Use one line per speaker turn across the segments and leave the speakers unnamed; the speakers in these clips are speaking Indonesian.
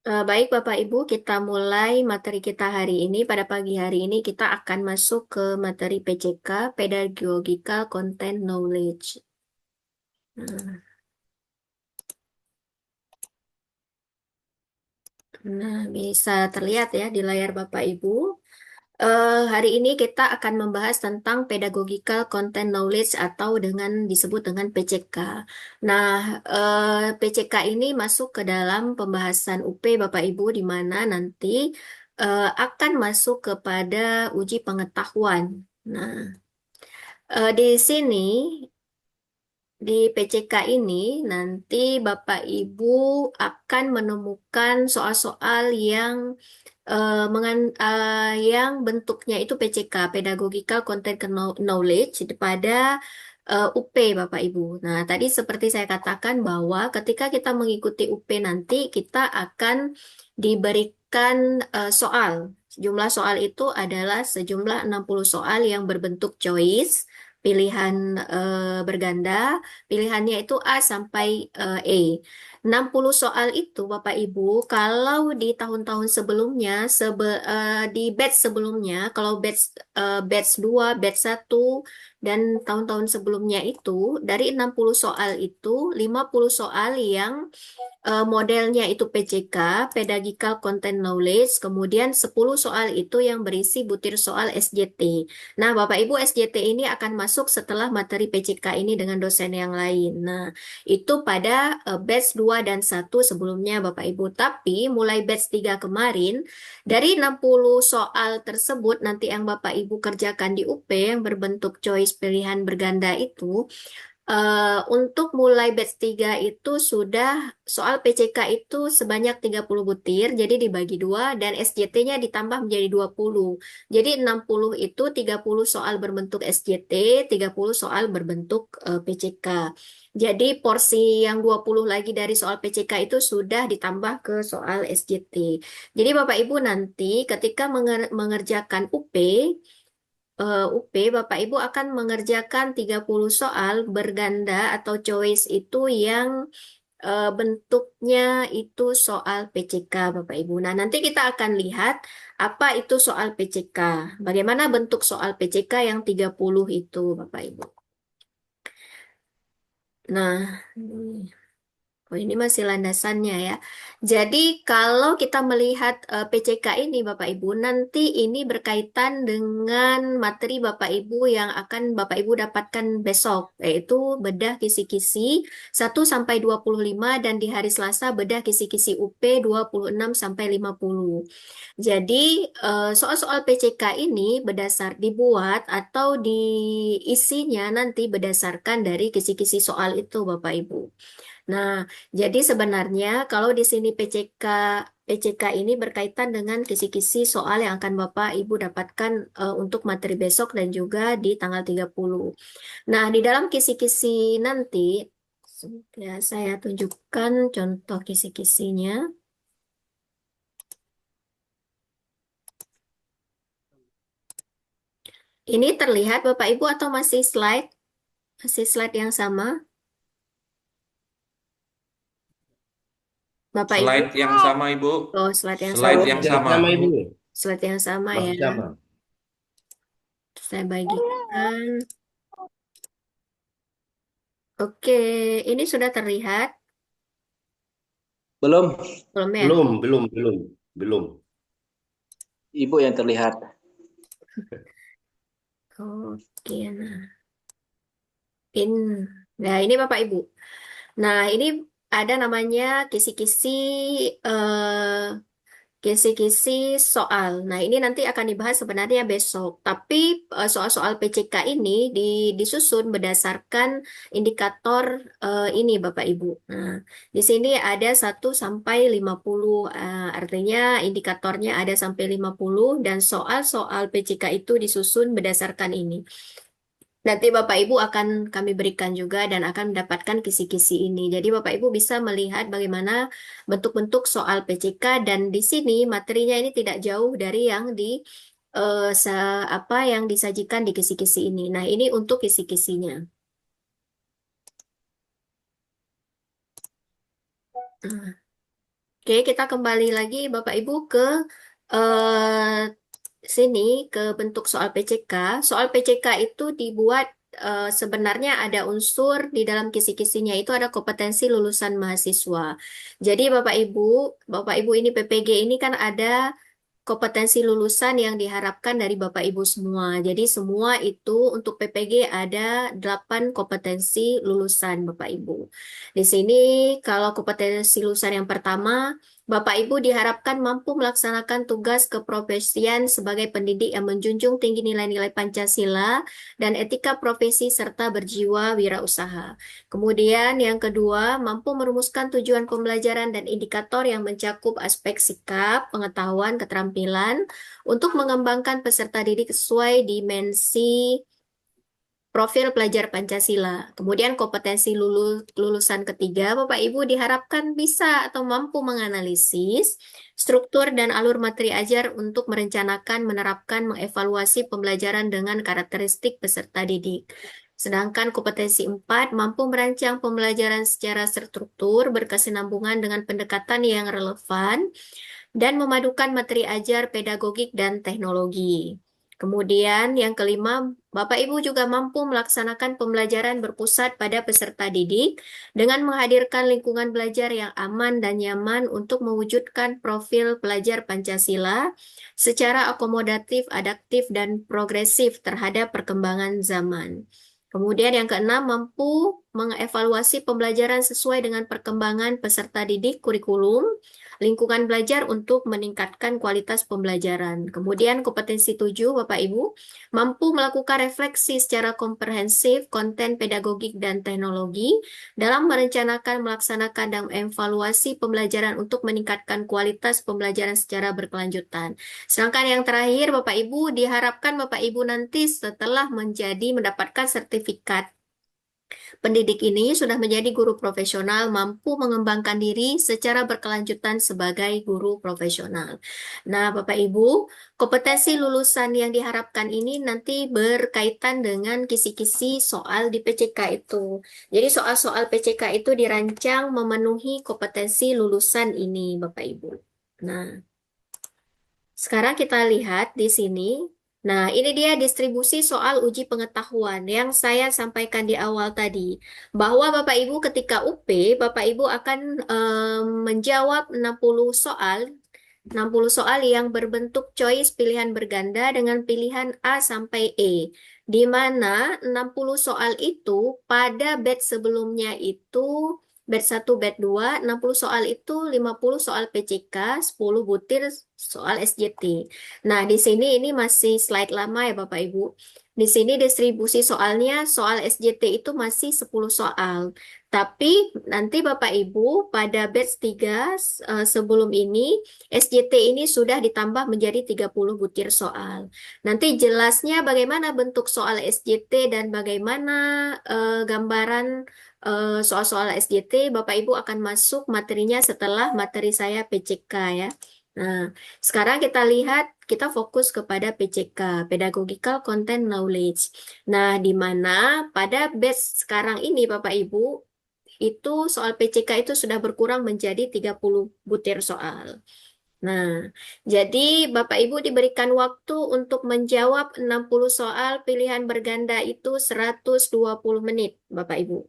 Baik Bapak Ibu, kita mulai materi kita hari ini. Pada pagi hari ini kita akan masuk ke materi PCK, Pedagogical Content Knowledge. Nah, bisa terlihat ya di layar Bapak Ibu. Hari ini kita akan membahas tentang Pedagogical Content Knowledge atau disebut dengan PCK. Nah, PCK ini masuk ke dalam pembahasan UP Bapak Ibu di mana nanti akan masuk kepada uji pengetahuan. Nah, di sini di PCK ini nanti Bapak Ibu akan menemukan soal-soal yang bentuknya itu PCK, Pedagogical Content Knowledge pada UP Bapak Ibu. Nah, tadi seperti saya katakan bahwa ketika kita mengikuti UP nanti kita akan diberikan soal. Jumlah soal itu adalah sejumlah 60 soal yang berbentuk choice, pilihan berganda, pilihannya itu A sampai E. 60 soal itu Bapak Ibu, kalau di tahun-tahun sebelumnya, di batch sebelumnya, kalau batch 2, batch 1, dan tahun-tahun sebelumnya itu, dari 60 soal itu, 50 soal yang modelnya itu PCK, Pedagogical Content Knowledge, kemudian 10 soal itu yang berisi butir soal SJT. Nah, Bapak Ibu, SJT ini akan masuk setelah materi PCK ini dengan dosen yang lain. Nah, itu pada batch 2 dan 1 sebelumnya Bapak Ibu. Tapi mulai batch 3 kemarin, dari 60 soal tersebut nanti yang Bapak Ibu kerjakan di UP yang berbentuk choice pilihan berganda itu, untuk mulai batch 3 itu sudah soal PCK itu sebanyak 30 butir, jadi dibagi dua dan SJT-nya ditambah menjadi 20. Jadi 60 itu 30 soal berbentuk SJT, 30 soal berbentuk PCK. Jadi porsi yang 20 lagi dari soal PCK itu sudah ditambah ke soal SJT. Jadi Bapak Ibu nanti ketika mengerjakan UP, UP, Bapak Ibu akan mengerjakan 30 soal berganda atau choice itu yang bentuknya itu soal PCK, Bapak Ibu. Nah, nanti kita akan lihat apa itu soal PCK. Bagaimana bentuk soal PCK yang 30 itu, Bapak Ibu. Nah, oh, ini masih landasannya ya. Jadi kalau kita melihat PCK ini Bapak Ibu, nanti ini berkaitan dengan materi Bapak Ibu yang akan Bapak Ibu dapatkan besok, yaitu bedah kisi-kisi 1 sampai 25 dan di hari Selasa bedah kisi-kisi UP 26 sampai 50. Jadi soal-soal PCK ini dibuat atau diisinya nanti berdasarkan dari kisi-kisi soal itu Bapak Ibu. Nah, jadi sebenarnya kalau di sini PCK ini berkaitan dengan kisi-kisi soal yang akan Bapak Ibu dapatkan untuk materi besok dan juga di tanggal 30. Nah, di dalam kisi-kisi nanti ya saya tunjukkan contoh kisi-kisinya. Ini terlihat Bapak Ibu atau masih slide? Masih slide yang sama? Bapak Ibu?
Slide yang sama, Ibu.
Oh, slide yang
Slide
sama.
yang
Yang
sama.
sama Ibu,
Slide yang sama ya.
masih sama.
Saya bagikan. Oke, ini sudah terlihat.
Belum,
Belum ya?
belum.
Ibu yang terlihat.
Oke, in. Nah, ini Bapak Ibu. Nah, ini ada namanya kisi-kisi eh, kisi-kisi soal. Nah, ini nanti akan dibahas sebenarnya besok. Tapi soal-soal PCK ini disusun berdasarkan indikator ini, Bapak Ibu. Nah, di sini ada 1 sampai 50. Artinya indikatornya ada sampai 50 dan soal-soal PCK itu disusun berdasarkan ini. Nanti Bapak Ibu akan kami berikan juga dan akan mendapatkan kisi-kisi ini. Jadi Bapak Ibu bisa melihat bagaimana bentuk-bentuk soal PCK dan di sini materinya ini tidak jauh dari yang apa yang disajikan di kisi-kisi ini. Nah, ini untuk kisi-kisinya. Nah, Oke, kita kembali lagi Bapak Ibu ke eh, sini ke bentuk soal PCK. Soal PCK itu dibuat sebenarnya ada unsur di dalam kisi-kisinya itu ada kompetensi lulusan mahasiswa. Jadi Bapak Ibu ini PPG ini kan ada kompetensi lulusan yang diharapkan dari Bapak Ibu semua. Jadi semua itu untuk PPG ada 8 kompetensi lulusan Bapak Ibu. Di sini kalau kompetensi lulusan yang pertama, Bapak Ibu diharapkan mampu melaksanakan tugas keprofesian sebagai pendidik yang menjunjung tinggi nilai-nilai Pancasila dan etika profesi serta berjiwa wirausaha. Kemudian yang kedua, mampu merumuskan tujuan pembelajaran dan indikator yang mencakup aspek sikap, pengetahuan, keterampilan untuk mengembangkan peserta didik sesuai dimensi profil pelajar Pancasila. Kemudian kompetensi lulusan ketiga, Bapak Ibu diharapkan bisa atau mampu menganalisis struktur dan alur materi ajar untuk merencanakan, menerapkan, mengevaluasi pembelajaran dengan karakteristik peserta didik. Sedangkan kompetensi 4 mampu merancang pembelajaran secara terstruktur, berkesinambungan dengan pendekatan yang relevan, dan memadukan materi ajar, pedagogik, dan teknologi. Kemudian yang kelima, Bapak Ibu juga mampu melaksanakan pembelajaran berpusat pada peserta didik dengan menghadirkan lingkungan belajar yang aman dan nyaman untuk mewujudkan profil pelajar Pancasila secara akomodatif, adaptif, dan progresif terhadap perkembangan zaman. Kemudian yang keenam, mampu mengevaluasi pembelajaran sesuai dengan perkembangan peserta didik kurikulum, lingkungan belajar untuk meningkatkan kualitas pembelajaran. Kemudian kompetensi 7, Bapak Ibu, mampu melakukan refleksi secara komprehensif konten pedagogik dan teknologi dalam merencanakan, melaksanakan, dan evaluasi pembelajaran untuk meningkatkan kualitas pembelajaran secara berkelanjutan. Sedangkan yang terakhir, Bapak Ibu, diharapkan Bapak Ibu nanti setelah mendapatkan sertifikat pendidik ini sudah menjadi guru profesional, mampu mengembangkan diri secara berkelanjutan sebagai guru profesional. Nah, Bapak Ibu, kompetensi lulusan yang diharapkan ini nanti berkaitan dengan kisi-kisi soal di PCK itu. Jadi soal-soal PCK itu dirancang memenuhi kompetensi lulusan ini, Bapak Ibu. Nah, sekarang kita lihat di sini. Nah, ini dia distribusi soal uji pengetahuan yang saya sampaikan di awal tadi. Bahwa Bapak Ibu ketika UP, Bapak Ibu akan menjawab 60 soal. 60 soal yang berbentuk choice pilihan berganda dengan pilihan A sampai E. Di mana 60 soal itu pada batch sebelumnya itu batch 1, batch 2, 60 soal itu 50 soal PCK, 10 butir soal SJT. Nah, di sini ini masih slide lama ya Bapak Ibu. Di sini distribusi soalnya, soal SJT itu masih 10 soal. Tapi nanti Bapak Ibu pada batch 3 sebelum ini, SJT ini sudah ditambah menjadi 30 butir soal. Nanti jelasnya bagaimana bentuk soal SJT dan bagaimana gambaran soal-soal SJT, Bapak Ibu akan masuk materinya setelah materi saya PCK ya. Nah, sekarang kita lihat, kita fokus kepada PCK, Pedagogical Content Knowledge. Nah, di mana pada batch sekarang ini Bapak Ibu, itu soal PCK itu sudah berkurang menjadi 30 butir soal. Nah, jadi Bapak Ibu diberikan waktu untuk menjawab 60 soal pilihan berganda itu 120 menit, Bapak Ibu.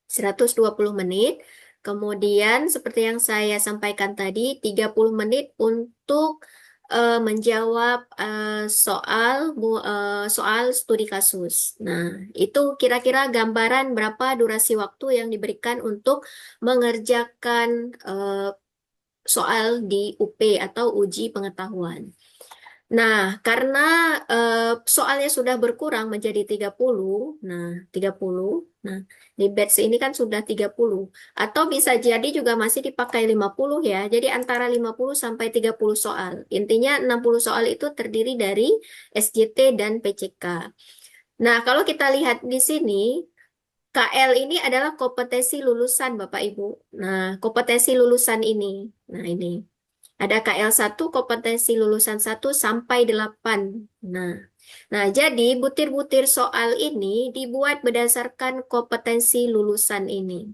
120 menit. Kemudian seperti yang saya sampaikan tadi, 30 menit untuk menjawab soal studi kasus. Nah, itu kira-kira gambaran berapa durasi waktu yang diberikan untuk mengerjakan soal di UP atau uji pengetahuan. Nah, karena soalnya sudah berkurang menjadi 30, nah 30, nah di batch ini kan sudah 30, atau bisa jadi juga masih dipakai 50 ya, jadi antara 50 sampai 30 soal. Intinya 60 soal itu terdiri dari SJT dan PCK. Nah, kalau kita lihat di sini, KL ini adalah kompetensi lulusan Bapak Ibu. Nah, kompetensi lulusan ini, nah ini. Ada KL1 kompetensi lulusan 1 sampai 8. Nah, nah jadi butir-butir soal ini dibuat berdasarkan kompetensi lulusan ini.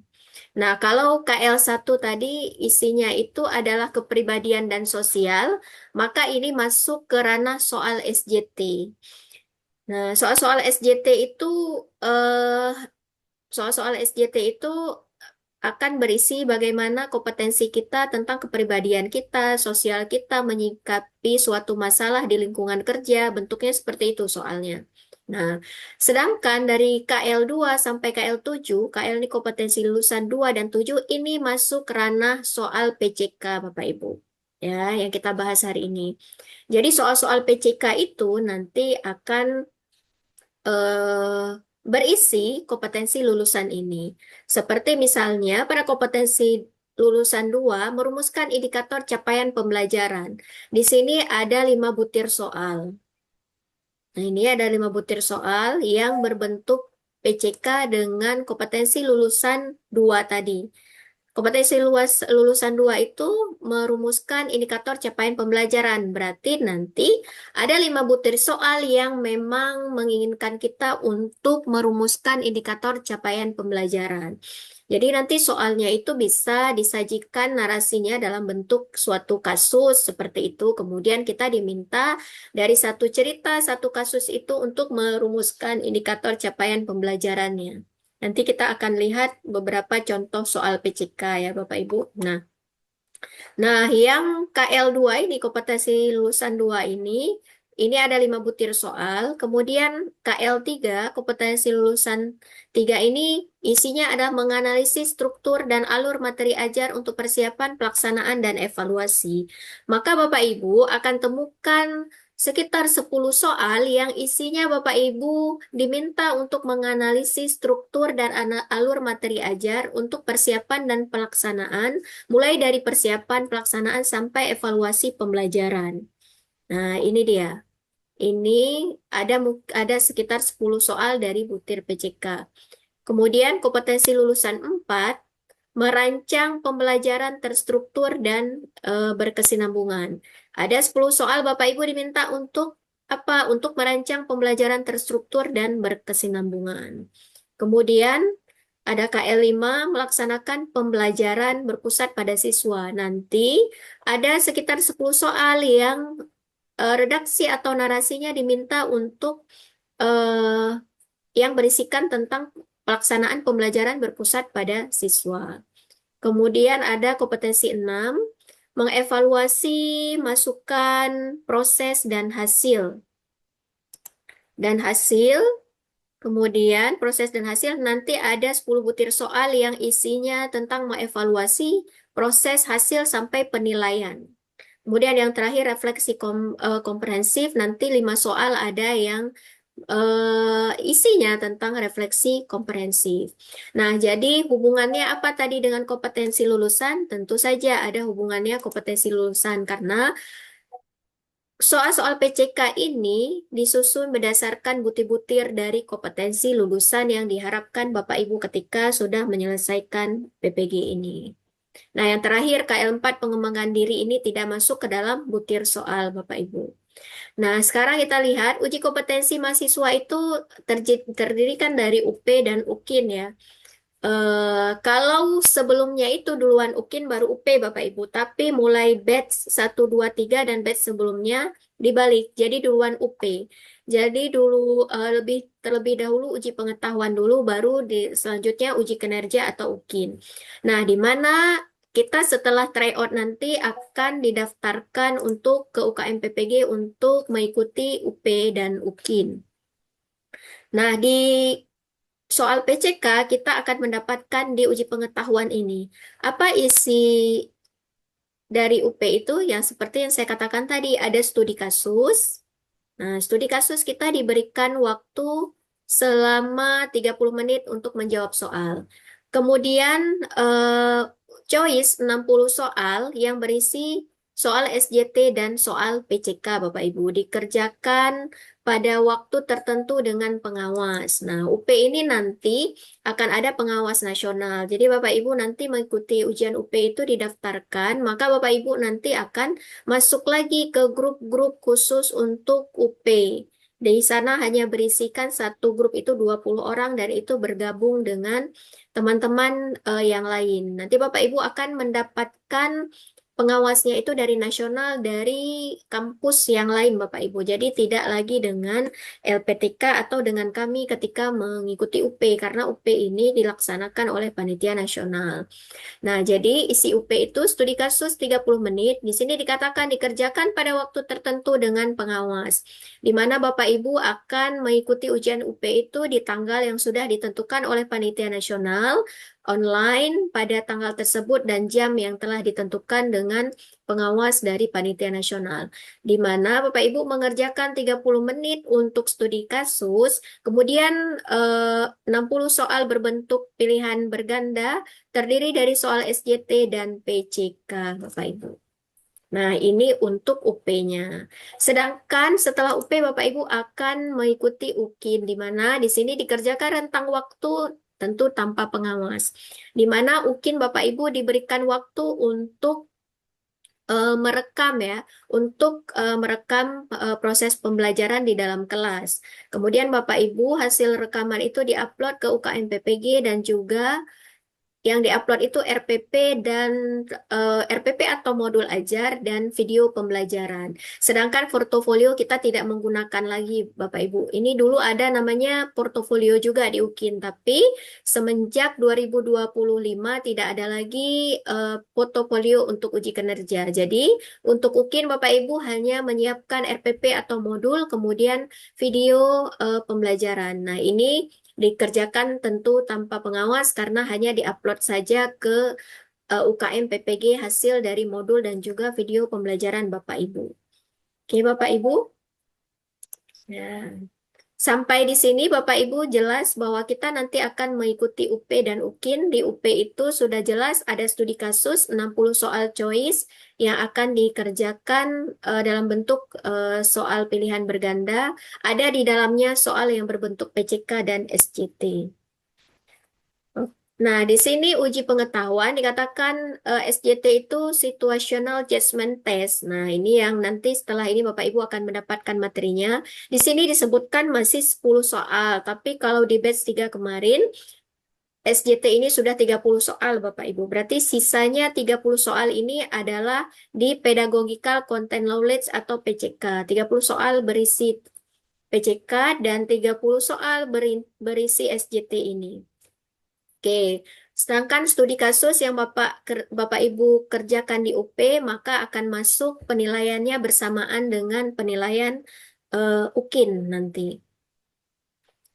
Nah, kalau KL1 tadi isinya itu adalah kepribadian dan sosial, maka ini masuk ke ranah soal SJT. Nah, soal-soal SJT itu eh, soal-soal SJT itu akan berisi bagaimana kompetensi kita tentang kepribadian kita, sosial kita, menyikapi suatu masalah di lingkungan kerja, bentuknya seperti itu soalnya. Nah, sedangkan dari KL2 sampai KL7, KL ini kompetensi lulusan 2 dan 7, ini masuk ranah soal PCK, Bapak Ibu. Ya, yang kita bahas hari ini. Jadi soal-soal PCK itu nanti akan berisi kompetensi lulusan ini. Seperti misalnya pada kompetensi lulusan 2 merumuskan indikator capaian pembelajaran. Di sini ada 5 butir soal. Nah, ini ada 5 butir soal yang berbentuk PCK dengan kompetensi lulusan 2 tadi. Kompetensi lulusan 2 itu merumuskan indikator capaian pembelajaran. Berarti nanti ada 5 butir soal yang memang menginginkan kita untuk merumuskan indikator capaian pembelajaran. Jadi nanti soalnya itu bisa disajikan narasinya dalam bentuk suatu kasus seperti itu. Kemudian kita diminta dari satu cerita, satu kasus itu untuk merumuskan indikator capaian pembelajarannya. Nanti kita akan lihat beberapa contoh soal PCK ya Bapak Ibu. Nah, yang KL2 ini, kompetensi lulusan 2 ini ada 5 butir soal. Kemudian KL3, kompetensi lulusan 3 ini isinya adalah menganalisis struktur dan alur materi ajar untuk persiapan, pelaksanaan, dan evaluasi. Maka Bapak Ibu akan temukan sekitar 10 soal yang isinya Bapak Ibu diminta untuk menganalisis struktur dan alur materi ajar untuk persiapan dan pelaksanaan, mulai dari persiapan, pelaksanaan, sampai evaluasi pembelajaran. Nah, ini dia. Ini ada sekitar 10 soal dari butir PCK. Kemudian kompetensi lulusan 4 merancang pembelajaran terstruktur dan berkesinambungan. Ada 10 soal Bapak Ibu diminta untuk apa? Untuk merancang pembelajaran terstruktur dan berkesinambungan. Kemudian ada KL5 melaksanakan pembelajaran berpusat pada siswa. Nanti ada sekitar 10 soal yang redaksi atau narasinya diminta untuk eh, yang berisikan tentang pelaksanaan pembelajaran berpusat pada siswa. Kemudian ada kompetensi 6, mengevaluasi masukan, proses, dan hasil. Dan hasil, kemudian proses dan hasil nanti ada 10 butir soal yang isinya tentang mengevaluasi proses hasil sampai penilaian. Kemudian yang terakhir refleksi komprehensif, nanti 5 soal ada yang isinya tentang refleksi komprehensif. Nah, jadi hubungannya apa tadi dengan kompetensi lulusan? Tentu saja ada hubungannya kompetensi lulusan karena soal-soal PCK ini disusun berdasarkan butir-butir dari kompetensi lulusan yang diharapkan Bapak Ibu ketika sudah menyelesaikan PPG ini. Nah, yang terakhir KL4 pengembangan diri ini tidak masuk ke dalam butir soal Bapak Ibu. Nah, sekarang kita lihat uji kompetensi mahasiswa itu terdirikan dari UP dan UKIN ya. Kalau sebelumnya itu duluan UKIN baru UP Bapak Ibu, tapi mulai batch 1, 2, 3 dan batch sebelumnya dibalik. Jadi duluan UP. Jadi dulu terlebih dahulu uji pengetahuan dulu baru selanjutnya uji kinerja atau UKIN. Nah, di mana kita setelah tryout nanti akan didaftarkan untuk ke UKM PPG untuk mengikuti UP dan UKIN. Nah, di soal PCK kita akan mendapatkan di uji pengetahuan ini. Apa isi dari UP itu? Yang seperti yang saya katakan tadi, ada studi kasus. Nah, studi kasus kita diberikan waktu selama 30 menit untuk menjawab soal. Kemudian choice 60 soal yang berisi soal SJT dan soal PCK Bapak Ibu dikerjakan pada waktu tertentu dengan pengawas. Nah, UP ini nanti akan ada pengawas nasional. Jadi Bapak Ibu nanti mengikuti ujian UP itu didaftarkan, maka Bapak Ibu nanti akan masuk lagi ke grup-grup khusus untuk UP. Di sana hanya berisikan satu grup itu 20 orang dan itu bergabung dengan teman-teman yang lain. Nanti Bapak Ibu akan mendapatkan pengawasnya itu dari nasional dari kampus yang lain Bapak Ibu. Jadi tidak lagi dengan LPTK atau dengan kami ketika mengikuti UP karena UP ini dilaksanakan oleh panitia nasional. Nah, jadi isi UP itu studi kasus 30 menit. Di sini dikatakan dikerjakan pada waktu tertentu dengan pengawas, di mana Bapak Ibu akan mengikuti ujian UP itu di tanggal yang sudah ditentukan oleh panitia nasional online pada tanggal tersebut dan jam yang telah ditentukan dengan pengawas dari panitia nasional. Di mana Bapak Ibu mengerjakan 30 menit untuk studi kasus, kemudian 60 soal berbentuk pilihan berganda terdiri dari soal SJT dan PCK, Bapak Ibu. Nah, ini untuk UP-nya. Sedangkan setelah UP, Bapak Ibu akan mengikuti UKIN, di mana di sini dikerjakan rentang waktu tentu tanpa pengawas. Di mana UKIN Bapak Ibu diberikan waktu untuk merekam ya, untuk merekam proses pembelajaran di dalam kelas. Kemudian Bapak Ibu hasil rekaman itu diupload ke UKM PPG dan juga yang diupload itu RPP dan RPP atau modul ajar dan video pembelajaran. Sedangkan portofolio kita tidak menggunakan lagi, Bapak Ibu. Ini dulu ada namanya portofolio juga di UKIN, tapi semenjak 2025 tidak ada lagi portofolio untuk uji kinerja. Jadi untuk UKIN Bapak Ibu hanya menyiapkan RPP atau modul, kemudian video pembelajaran. Nah, ini dikerjakan tentu tanpa pengawas karena hanya diupload saja ke UKM PPG hasil dari modul dan juga video pembelajaran Bapak Ibu. Oke, Bapak Ibu. Ya. Sampai di sini Bapak Ibu jelas bahwa kita nanti akan mengikuti UP dan UKIN. Di UP itu sudah jelas ada studi kasus 60 soal choice yang akan dikerjakan dalam bentuk soal pilihan berganda. Ada di dalamnya soal yang berbentuk PCK dan SCT. Nah, di sini uji pengetahuan dikatakan SJT itu situational judgment test. Nah, ini yang nanti setelah ini Bapak Ibu akan mendapatkan materinya. Di sini disebutkan masih 10 soal, tapi kalau di batch 3 kemarin SJT ini sudah 30 soal Bapak Ibu. Berarti sisanya 30 soal ini adalah di pedagogical content knowledge atau PCK. 30 soal berisi PCK dan 30 soal berisi SJT ini. Oke, sedangkan studi kasus yang Bapak Ibu kerjakan di UP maka akan masuk penilaiannya bersamaan dengan penilaian UKIN nanti.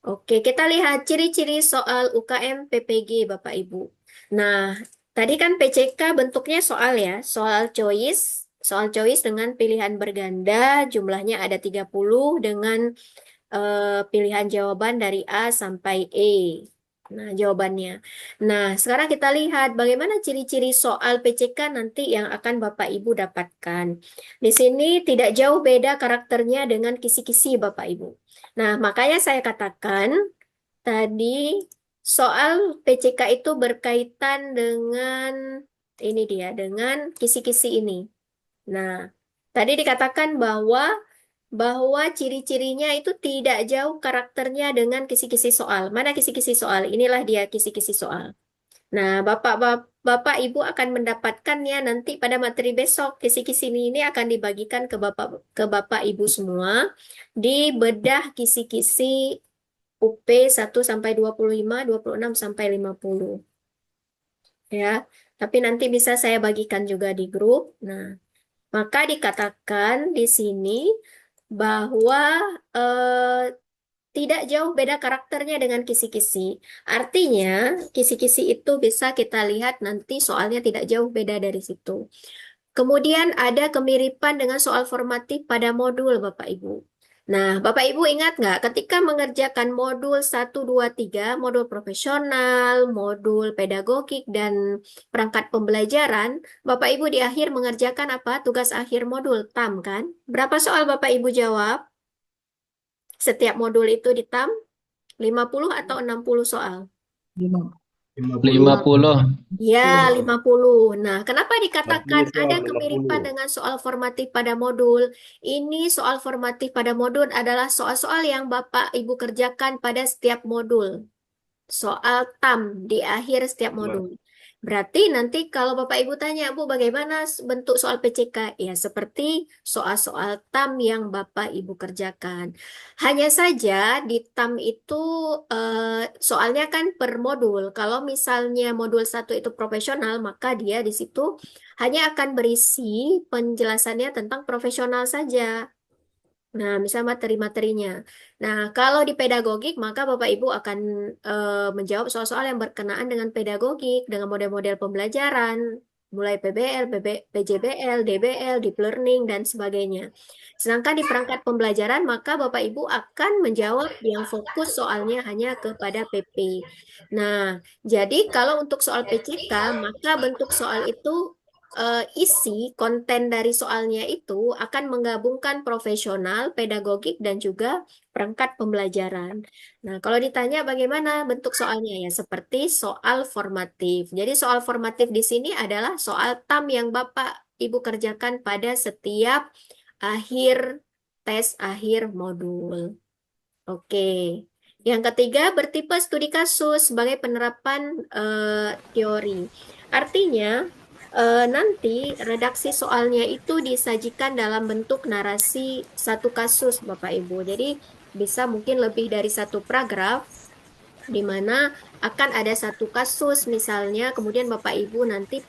Oke, kita lihat ciri-ciri soal UKM PPG Bapak Ibu. Nah, tadi kan PCK bentuknya soal ya, soal choice dengan pilihan berganda, jumlahnya ada 30 dengan pilihan jawaban dari A sampai E. Nah, jawabannya. Nah, sekarang kita lihat bagaimana ciri-ciri soal PCK nanti yang akan Bapak Ibu dapatkan. Di sini tidak jauh beda karakternya dengan kisi-kisi Bapak Ibu. Nah, makanya saya katakan tadi soal PCK itu berkaitan dengan ini dia, dengan kisi-kisi ini. Nah, tadi dikatakan bahwa ciri-cirinya itu tidak jauh karakternya dengan kisi-kisi soal. Mana kisi-kisi soal? Inilah dia kisi-kisi soal. Nah, Bapak Ibu akan mendapatkannya nanti pada materi besok. Kisi-kisi ini akan dibagikan ke Bapak Ibu semua di bedah kisi-kisi UP 1 sampai 25, 26 sampai 50. Ya. Tapi nanti bisa saya bagikan juga di grup. Nah, maka dikatakan di sini bahwa eh, tidak jauh beda karakternya dengan kisi-kisi. Artinya, kisi-kisi itu bisa kita lihat nanti soalnya tidak jauh beda dari situ. Kemudian ada kemiripan dengan soal formatif pada modul, Bapak Ibu. Nah, Bapak Ibu ingat nggak ketika mengerjakan modul 1, 2, 3, modul profesional, modul pedagogik, dan perangkat pembelajaran, Bapak Ibu di akhir mengerjakan apa? Tugas akhir modul, TAM kan? Berapa soal Bapak Ibu jawab? Setiap modul itu di TAM 50 atau 60 soal?
Lima.
50.
50.
Ya, 50. Nah, kenapa
40
dikatakan
soal
ada kemiripan
50.
dengan soal formatif pada modul? Ini soal formatif pada modul adalah soal-soal yang Bapak Ibu kerjakan pada setiap modul. Soal TAM di akhir setiap
Nah,
modul. Berarti nanti kalau Bapak Ibu tanya, Bu, bagaimana bentuk soal PCK? Ya, seperti soal-soal TAM yang Bapak Ibu kerjakan. Hanya saja di TAM itu soalnya kan per modul. Kalau misalnya modul satu itu profesional, maka dia di situ hanya akan berisi penjelasannya tentang profesional saja. Nah, misal materi-materinya. Nah, kalau di pedagogik, maka Bapak Ibu akan menjawab soal-soal yang berkenaan dengan pedagogik, dengan model-model pembelajaran, mulai PBL, PJBL, DBL, deep learning, dan sebagainya. Sedangkan di perangkat pembelajaran, maka Bapak Ibu akan menjawab yang fokus soalnya hanya kepada PP. Nah, jadi kalau untuk soal PCK, maka bentuk soal itu isi konten dari soalnya itu akan menggabungkan profesional, pedagogik, dan juga perangkat pembelajaran. Nah, kalau ditanya bagaimana bentuk soalnya ya seperti soal formatif. Jadi soal formatif di sini adalah soal TAM yang Bapak Ibu kerjakan pada setiap akhir tes akhir modul. Oke. Yang ketiga, bertipe studi kasus sebagai penerapan teori. Artinya, nanti redaksi soalnya itu disajikan dalam bentuk narasi satu kasus, Bapak Ibu. Jadi, bisa mungkin lebih dari satu paragraf di mana akan ada satu kasus misalnya, kemudian Bapak Ibu nanti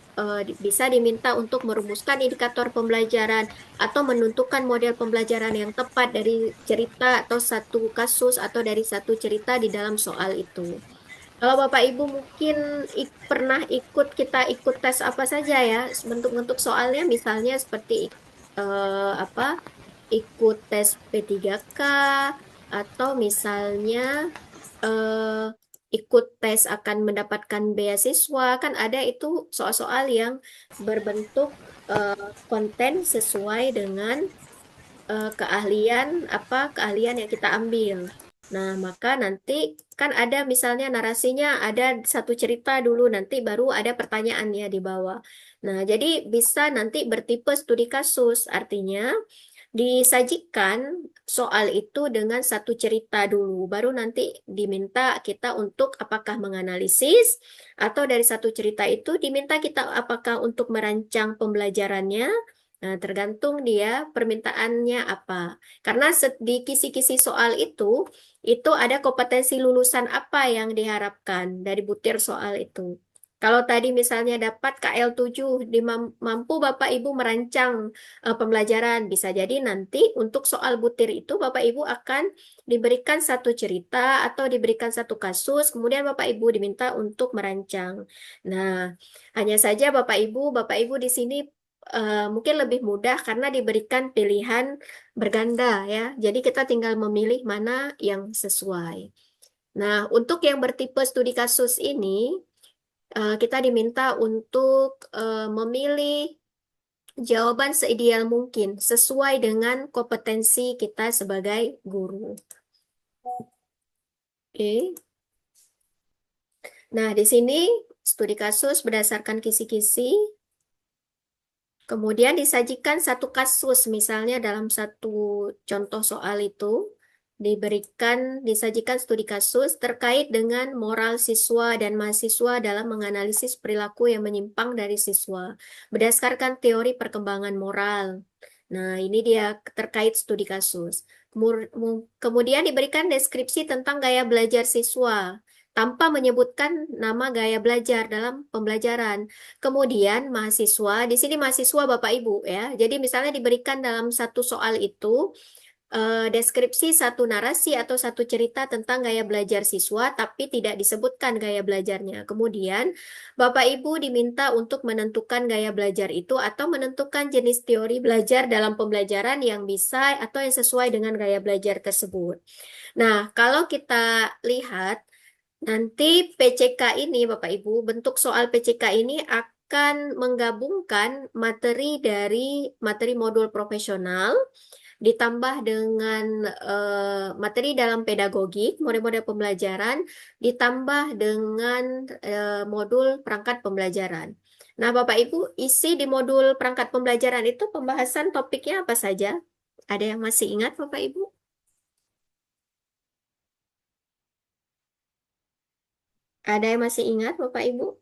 bisa diminta untuk merumuskan indikator pembelajaran atau menentukan model pembelajaran yang tepat dari cerita atau satu kasus atau dari satu cerita di dalam soal itu. Kalau Bapak Ibu mungkin pernah kita ikut tes apa saja ya, bentuk-bentuk soalnya misalnya seperti apa? Ikut tes P3K atau misalnya eh, ikut tes akan mendapatkan beasiswa, kan ada itu soal-soal yang berbentuk eh, konten sesuai dengan keahlian yang kita ambil. Nah, maka nanti kan ada misalnya narasinya ada satu cerita dulu, nanti baru ada pertanyaannya di bawah. Nah, jadi bisa nanti bertipe studi kasus, artinya disajikan soal itu dengan satu cerita dulu, baru nanti diminta kita untuk apakah menganalisis atau dari satu cerita itu diminta kita apakah untuk merancang pembelajarannya. Nah, tergantung dia permintaannya apa. Karena di kisi-kisi soal itu ada kompetensi lulusan apa yang diharapkan dari butir soal itu. Kalau tadi misalnya dapat KL7, mampu Bapak Ibu merancang pembelajaran. Bisa jadi nanti untuk soal butir itu Bapak Ibu akan diberikan satu cerita atau diberikan satu kasus, kemudian Bapak Ibu diminta untuk merancang. Nah, hanya saja Bapak Ibu di sini mungkin lebih mudah karena diberikan pilihan berganda ya. Jadi kita tinggal memilih mana yang sesuai. Nah, untuk yang bertipe studi kasus ini, kita diminta untuk memilih jawaban seideal mungkin sesuai dengan kompetensi kita sebagai guru. Oke. Nah, di sini studi kasus berdasarkan kisi-kisi, kemudian disajikan satu kasus, misalnya dalam satu contoh soal itu disajikan studi kasus terkait dengan moral siswa dan mahasiswa dalam menganalisis perilaku yang menyimpang dari siswa berdasarkan teori perkembangan moral. Nah, ini dia terkait studi kasus. Kemudian diberikan deskripsi tentang gaya belajar siswa tanpa menyebutkan nama gaya belajar dalam pembelajaran. Kemudian mahasiswa, di sini mahasiswa Bapak Ibu ya. Jadi misalnya diberikan dalam satu soal itu deskripsi satu narasi atau satu cerita tentang gaya belajar siswa, tapi tidak disebutkan gaya belajarnya. Kemudian Bapak Ibu diminta untuk menentukan gaya belajar itu atau menentukan jenis teori belajar dalam pembelajaran yang bisa atau yang sesuai dengan gaya belajar tersebut. Nah, kalau kita lihat nanti PCK ini, Bapak Ibu, bentuk soal PCK ini akan menggabungkan materi dari materi modul profesional ditambah dengan materi dalam pedagogik, model-model pembelajaran, ditambah dengan modul perangkat pembelajaran. Nah, Bapak Ibu, isi di modul perangkat pembelajaran itu pembahasan topiknya apa saja? Ada yang masih ingat, Bapak Ibu? Ada yang masih ingat, Bapak Ibu?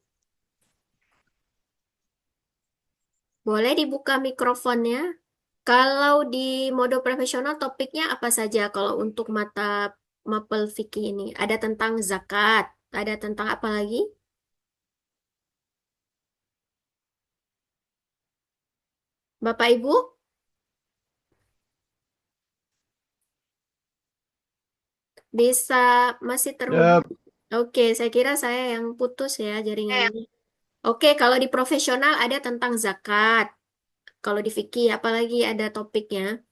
Boleh dibuka mikrofonnya. Kalau di mode profesional topiknya apa saja? Kalau untuk mata mapel fikih ini, ada tentang zakat, ada tentang apa lagi? Bapak Ibu, bisa masih terhubung?
Ya,
Oke, saya kira saya yang putus ya jaringannya. Oke, kalau di profesional ada tentang zakat. Kalau di fikih, apalagi ada topiknya.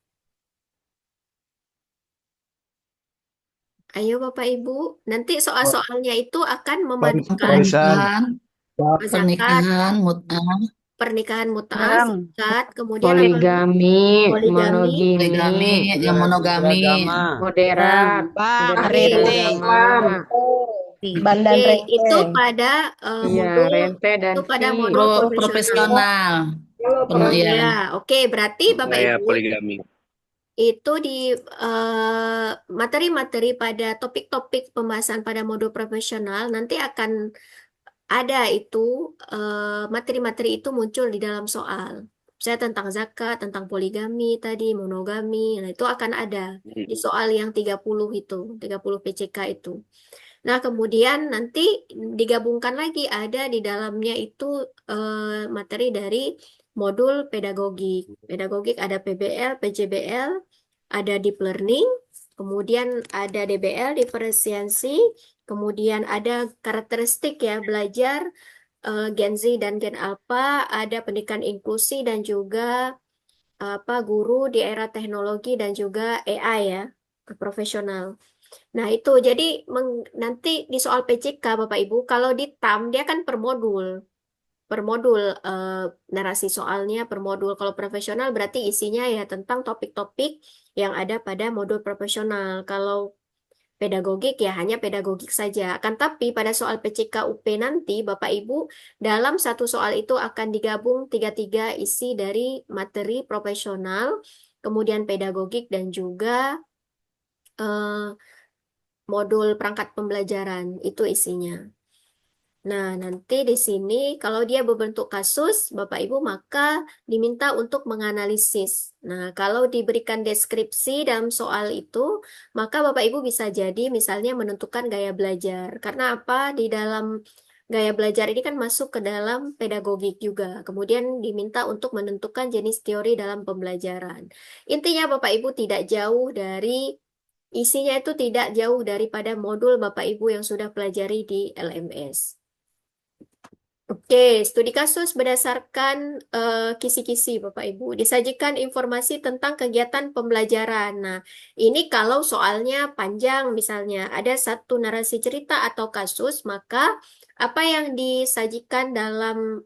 Ayo Bapak Ibu, nanti soal-soalnya itu akan memadukan
warisan.
Pernikahan,
zakat,
pernikahan, mut'ah,
pernikahan mut'ah,
Sekarang
zakat, kemudian apa lagi?
poligami,
Poligami.
monogami,
poligami, yang
Toleransi
monogami,
beragama.
moderat,
Bang,
moderasi
Oke,
rente,
beragama,
bandan
oke,
rente.
itu pada
iya,
modul
rente dan
itu pada
fee.
modul profesional.
profesional, ya,
Ya, oke, berarti Bapak
Saya
Ibu
poligami.
itu di materi-materi pada topik-topik pembahasan pada modul profesional nanti akan ada itu materi-materi itu muncul di dalam soal. Saya tentang zakat, tentang poligami tadi, monogami, nah itu akan ada di soal yang 30 itu, 30 PCK itu. Nah, kemudian nanti digabungkan lagi ada di dalamnya itu materi dari modul pedagogik. Pedagogik ada PBL, PJBL, ada deep learning, kemudian ada DBL, diferensiasi, kemudian ada karakteristik ya belajar Gen Z dan Gen Alpha, ada pendidikan inklusi dan juga apa guru di era teknologi dan juga AI ya, profesional. Nah, itu jadi nanti di soal PCK Bapak Ibu, kalau di TAM dia kan per modul narasi soalnya per modul. Kalau profesional berarti isinya ya tentang topik-topik yang ada pada modul profesional. Kalau pedagogik ya hanya pedagogik saja. Akan tapi pada soal PCK UP nanti Bapak Ibu dalam satu soal itu akan digabung tiga-tiga isi dari materi profesional, kemudian pedagogik dan juga eh, modul perangkat pembelajaran itu isinya. Nah, nanti di sini kalau dia berbentuk kasus, Bapak Ibu maka diminta untuk menganalisis. Nah, kalau diberikan deskripsi dalam soal itu, maka Bapak Ibu bisa jadi misalnya menentukan gaya belajar. Karena apa? Di dalam gaya belajar ini kan masuk ke dalam pedagogik juga. Kemudian diminta untuk menentukan jenis teori dalam pembelajaran. Intinya Bapak Ibu tidak jauh dari isinya itu tidak jauh daripada modul Bapak Ibu yang sudah pelajari di LMS. Oke, studi kasus berdasarkan kisi-kisi Bapak Ibu. Disajikan informasi tentang kegiatan pembelajaran. Nah, ini kalau soalnya panjang misalnya ada satu narasi cerita atau kasus, maka apa yang disajikan dalam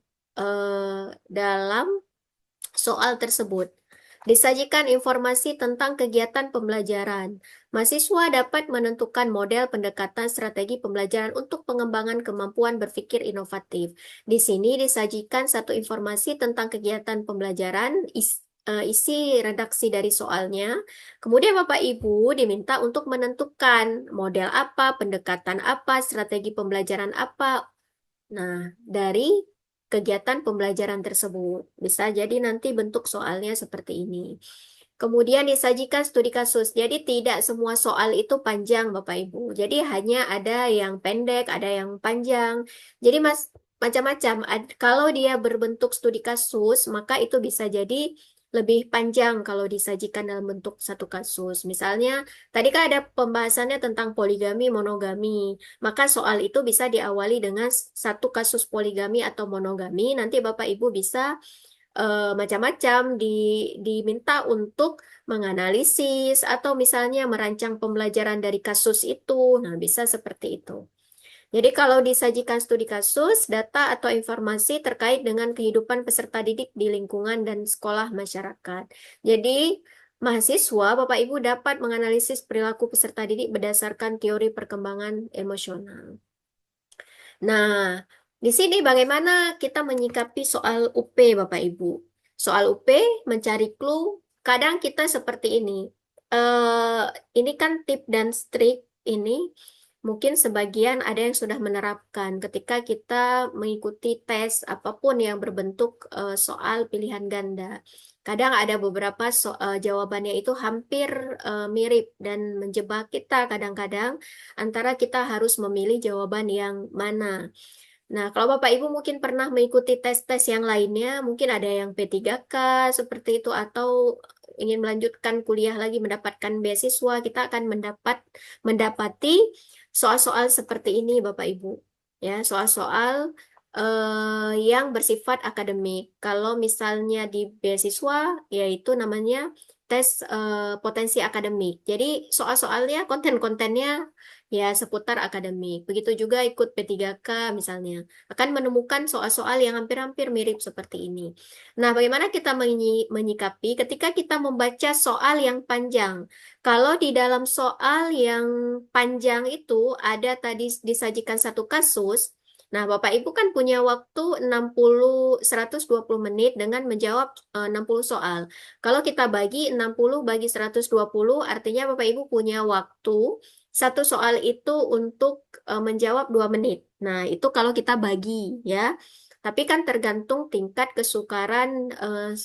soal tersebut? Disajikan informasi tentang kegiatan pembelajaran. Mahasiswa dapat menentukan model pendekatan strategi pembelajaran untuk pengembangan kemampuan berpikir inovatif. Di sini disajikan satu informasi tentang kegiatan pembelajaran, isi redaksi dari soalnya. Kemudian Bapak Ibu diminta untuk menentukan model apa, pendekatan apa, strategi pembelajaran apa. Nah, dari kegiatan pembelajaran tersebut. Bisa jadi nanti bentuk soalnya seperti ini. Kemudian disajikan studi kasus. Jadi tidak semua soal itu panjang, Bapak Ibu. Jadi hanya ada yang pendek, ada yang panjang. Jadi macam-macam. Kalau dia berbentuk studi kasus, maka itu bisa jadi lebih panjang kalau disajikan dalam bentuk satu kasus. Misalnya, tadi kan ada pembahasannya tentang poligami, monogami. Maka soal itu bisa diawali dengan satu kasus poligami atau monogami. Nanti Bapak Ibu bisa macam-macam diminta untuk menganalisis atau misalnya merancang pembelajaran dari kasus itu. Nah, bisa seperti itu. Jadi kalau disajikan studi kasus, data atau informasi terkait dengan kehidupan peserta didik di lingkungan dan sekolah masyarakat. Jadi Mahasiswa, Bapak Ibu dapat menganalisis perilaku peserta didik berdasarkan teori perkembangan emosional. Nah, di sini bagaimana kita menyikapi soal UP, Bapak Ibu? Soal UP mencari clue, kadang kita seperti ini. Eh, ini kan tip dan trik ini. Mungkin sebagian ada yang sudah menerapkan ketika kita mengikuti tes apapun yang berbentuk soal pilihan ganda. Kadang ada beberapa jawabannya itu hampir mirip dan menjebak kita kadang-kadang antara kita harus memilih jawaban yang mana. Nah, kalau Bapak Ibu mungkin pernah mengikuti tes-tes yang lainnya, mungkin ada yang P3K seperti itu atau ingin melanjutkan kuliah lagi mendapatkan beasiswa, kita akan mendapati soal-soal seperti ini Bapak Ibu. Ya, soal-soal yang bersifat akademik. Kalau misalnya di beasiswa, yaitu namanya tes potensi akademik. Jadi soal-soalnya, konten-kontennya ya seputar akademik. Begitu juga ikut P3K misalnya, akan menemukan soal-soal yang hampir-hampir mirip seperti ini. Nah, bagaimana kita menyikapi ketika kita membaca soal yang panjang? Kalau di dalam soal yang panjang itu ada tadi disajikan satu kasus, nah Bapak Ibu kan punya waktu 120 menit dengan menjawab 60 soal. Kalau kita bagi 60 bagi 120, artinya Bapak Ibu punya waktu satu soal itu untuk menjawab 2 menit. Nah, itu kalau kita bagi ya. Tapi kan tergantung tingkat kesukaran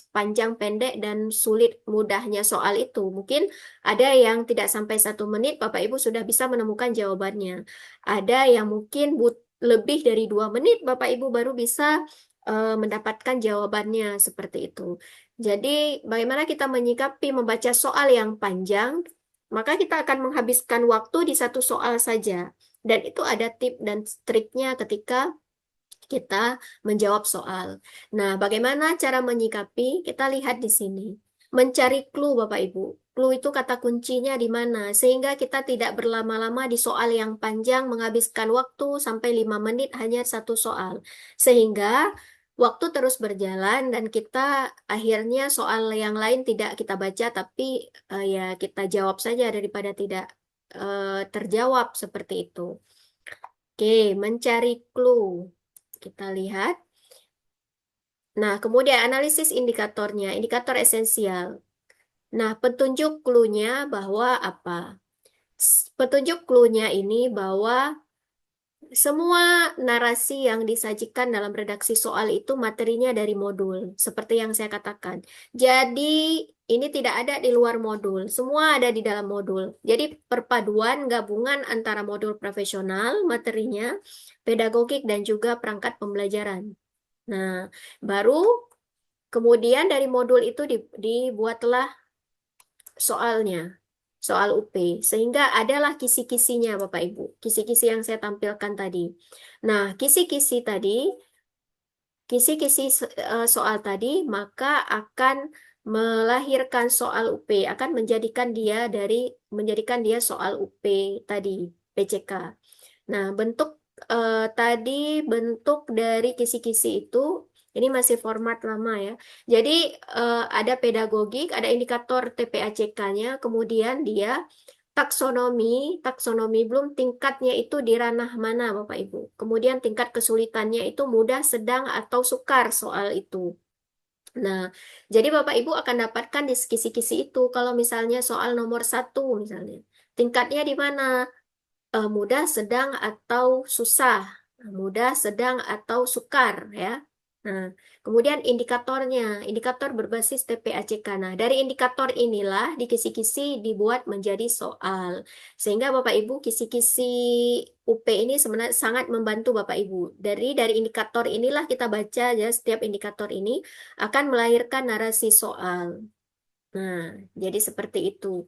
panjang pendek dan sulit mudahnya soal itu. Mungkin ada yang tidak sampai 1 menit, Bapak Ibu sudah bisa menemukan jawabannya. Ada yang mungkin lebih dari 2 menit, Bapak Ibu baru bisa mendapatkan jawabannya seperti itu. Jadi, bagaimana kita menyikapi membaca soal yang panjang, maka kita akan menghabiskan waktu di satu soal saja. Dan itu ada tip dan triknya ketika kita menjawab soal. Nah, bagaimana cara menyikapi? Kita lihat di sini. Mencari clue, Bapak Ibu. Clue itu kata kuncinya di mana? Sehingga kita tidak berlama-lama di soal yang panjang, menghabiskan waktu sampai 5 menit hanya satu soal. Sehingga waktu terus berjalan dan kita akhirnya soal yang lain tidak kita baca, tapi ya kita jawab saja daripada tidak terjawab seperti itu. Oke, mencari clue. Kita lihat. Nah, kemudian analisis indikatornya, indikator esensial. Nah, petunjuk clue-nya bahwa apa? Petunjuk clue-nya ini bahwa semua narasi yang disajikan dalam redaksi soal itu materinya dari modul, seperti yang saya katakan. Jadi, ini tidak ada di luar modul, semua ada di dalam modul. Jadi, perpaduan gabungan antara modul profesional, materinya, pedagogik, dan juga perangkat pembelajaran. Nah, baru kemudian dari modul itu dibuatlah soalnya, soal UP, sehingga adalah kisi-kisinya Bapak Ibu, kisi-kisi yang saya tampilkan tadi. Nah, kisi-kisi soal tadi, maka akan melahirkan soal UP, akan menjadikan dia soal UP tadi, PCK. Nah, tadi bentuk dari kisi-kisi itu ini masih format lama ya. Jadi ada pedagogik, ada indikator TPACK-nya, kemudian dia taksonomi belum tingkatnya itu di ranah mana Bapak Ibu. Kemudian tingkat kesulitannya itu mudah, sedang atau sukar soal itu. Nah, jadi Bapak Ibu akan dapatkan di kisi-kisi itu kalau misalnya soal nomor 1 misalnya. Tingkatnya di mana? Mudah, sedang, atau susah. Mudah, sedang, atau sukar ya. Nah, kemudian indikator berbasis TPACK. Nah, dari indikator inilah di kisi-kisi dibuat menjadi soal. Sehingga Bapak Ibu kisi-kisi UP ini sebenarnya sangat membantu Bapak Ibu. Dari indikator inilah kita baca ya, setiap indikator ini akan melahirkan narasi soal. Nah, jadi seperti itu.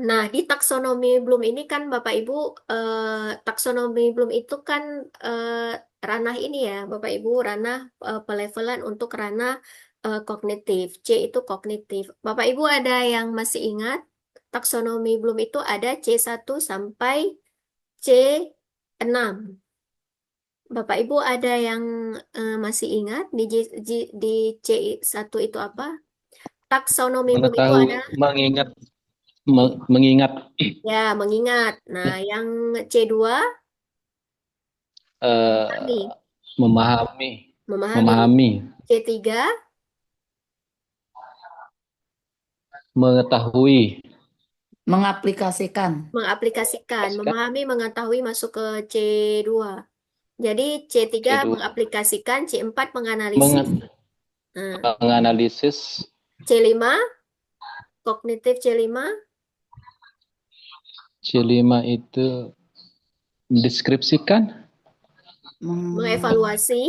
Nah, di taksonomi Bloom ini kan Bapak Ibu, taksonomi Bloom itu kan ranah ini ya, Bapak Ibu, ranah pelevelan untuk ranah kognitif. C itu kognitif. Bapak Ibu ada yang masih ingat? Taksonomi Bloom itu ada C1 sampai C6. Bapak Ibu ada yang masih ingat di C1 itu apa? taksonomi bloom itu
Mengetahui,
adalah
mengingat
ya mengingat. Nah, yang C2
eh,
memahami,
memahami,
memahami.
memahami,
C3
mengetahui,
Mengaplikasikan.
mengaplikasikan, memahami, mengetahui masuk ke C2. Jadi C3
C2,
mengaplikasikan, C4 menganalisis. Nah,
menganalisis,
C5 kognitif C5
C5 itu mendeskripsikan,
mengevaluasi,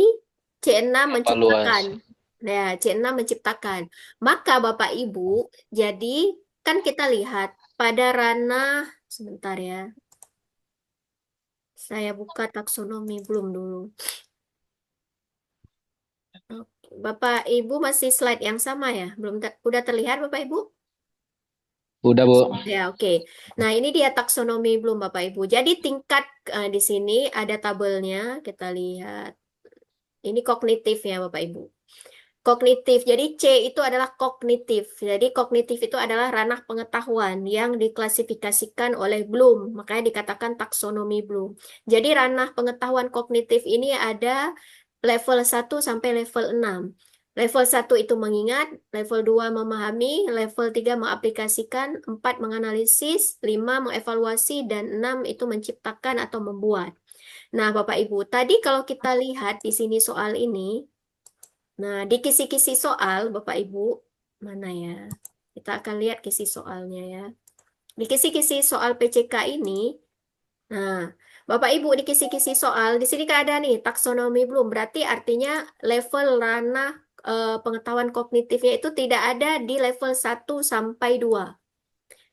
C6 menciptakan.
evaluasi.
Ya, C6 menciptakan. Maka Bapak Ibu, jadi kan kita lihat pada ranah, sebentar ya, saya buka taksonomi belum dulu. Oke, Bapak Ibu masih slide yang sama ya? Belum udah terlihat Bapak Ibu?
Udah, Bu.
Ya, oke. Nah, ini dia taksonomi belum Bapak Ibu. Jadi tingkat di sini ada tabelnya, kita lihat. Ini kognitifnya Bapak Ibu. Kognitif. Jadi C itu adalah kognitif. Jadi kognitif itu adalah ranah pengetahuan yang diklasifikasikan oleh Bloom. Makanya dikatakan taksonomi Bloom. Jadi ranah pengetahuan kognitif ini ada level 1 sampai level 6. Level 1 itu mengingat, level 2 memahami, level 3 mengaplikasikan, 4 menganalisis, 5 mengevaluasi, dan 6 itu menciptakan atau membuat. Nah, Bapak Ibu, tadi kalau kita lihat di sini soal ini, nah, di kisi-kisi soal, Bapak Ibu, mana ya? Kita akan lihat kisi soalnya ya. Di kisi-kisi soal PCK ini, nah, Bapak Ibu di kisi-kisi soal, di sini kan ada nih taksonomi belum, berarti artinya level ranah pengetahuan kognitifnya itu tidak ada di level 1 sampai 2.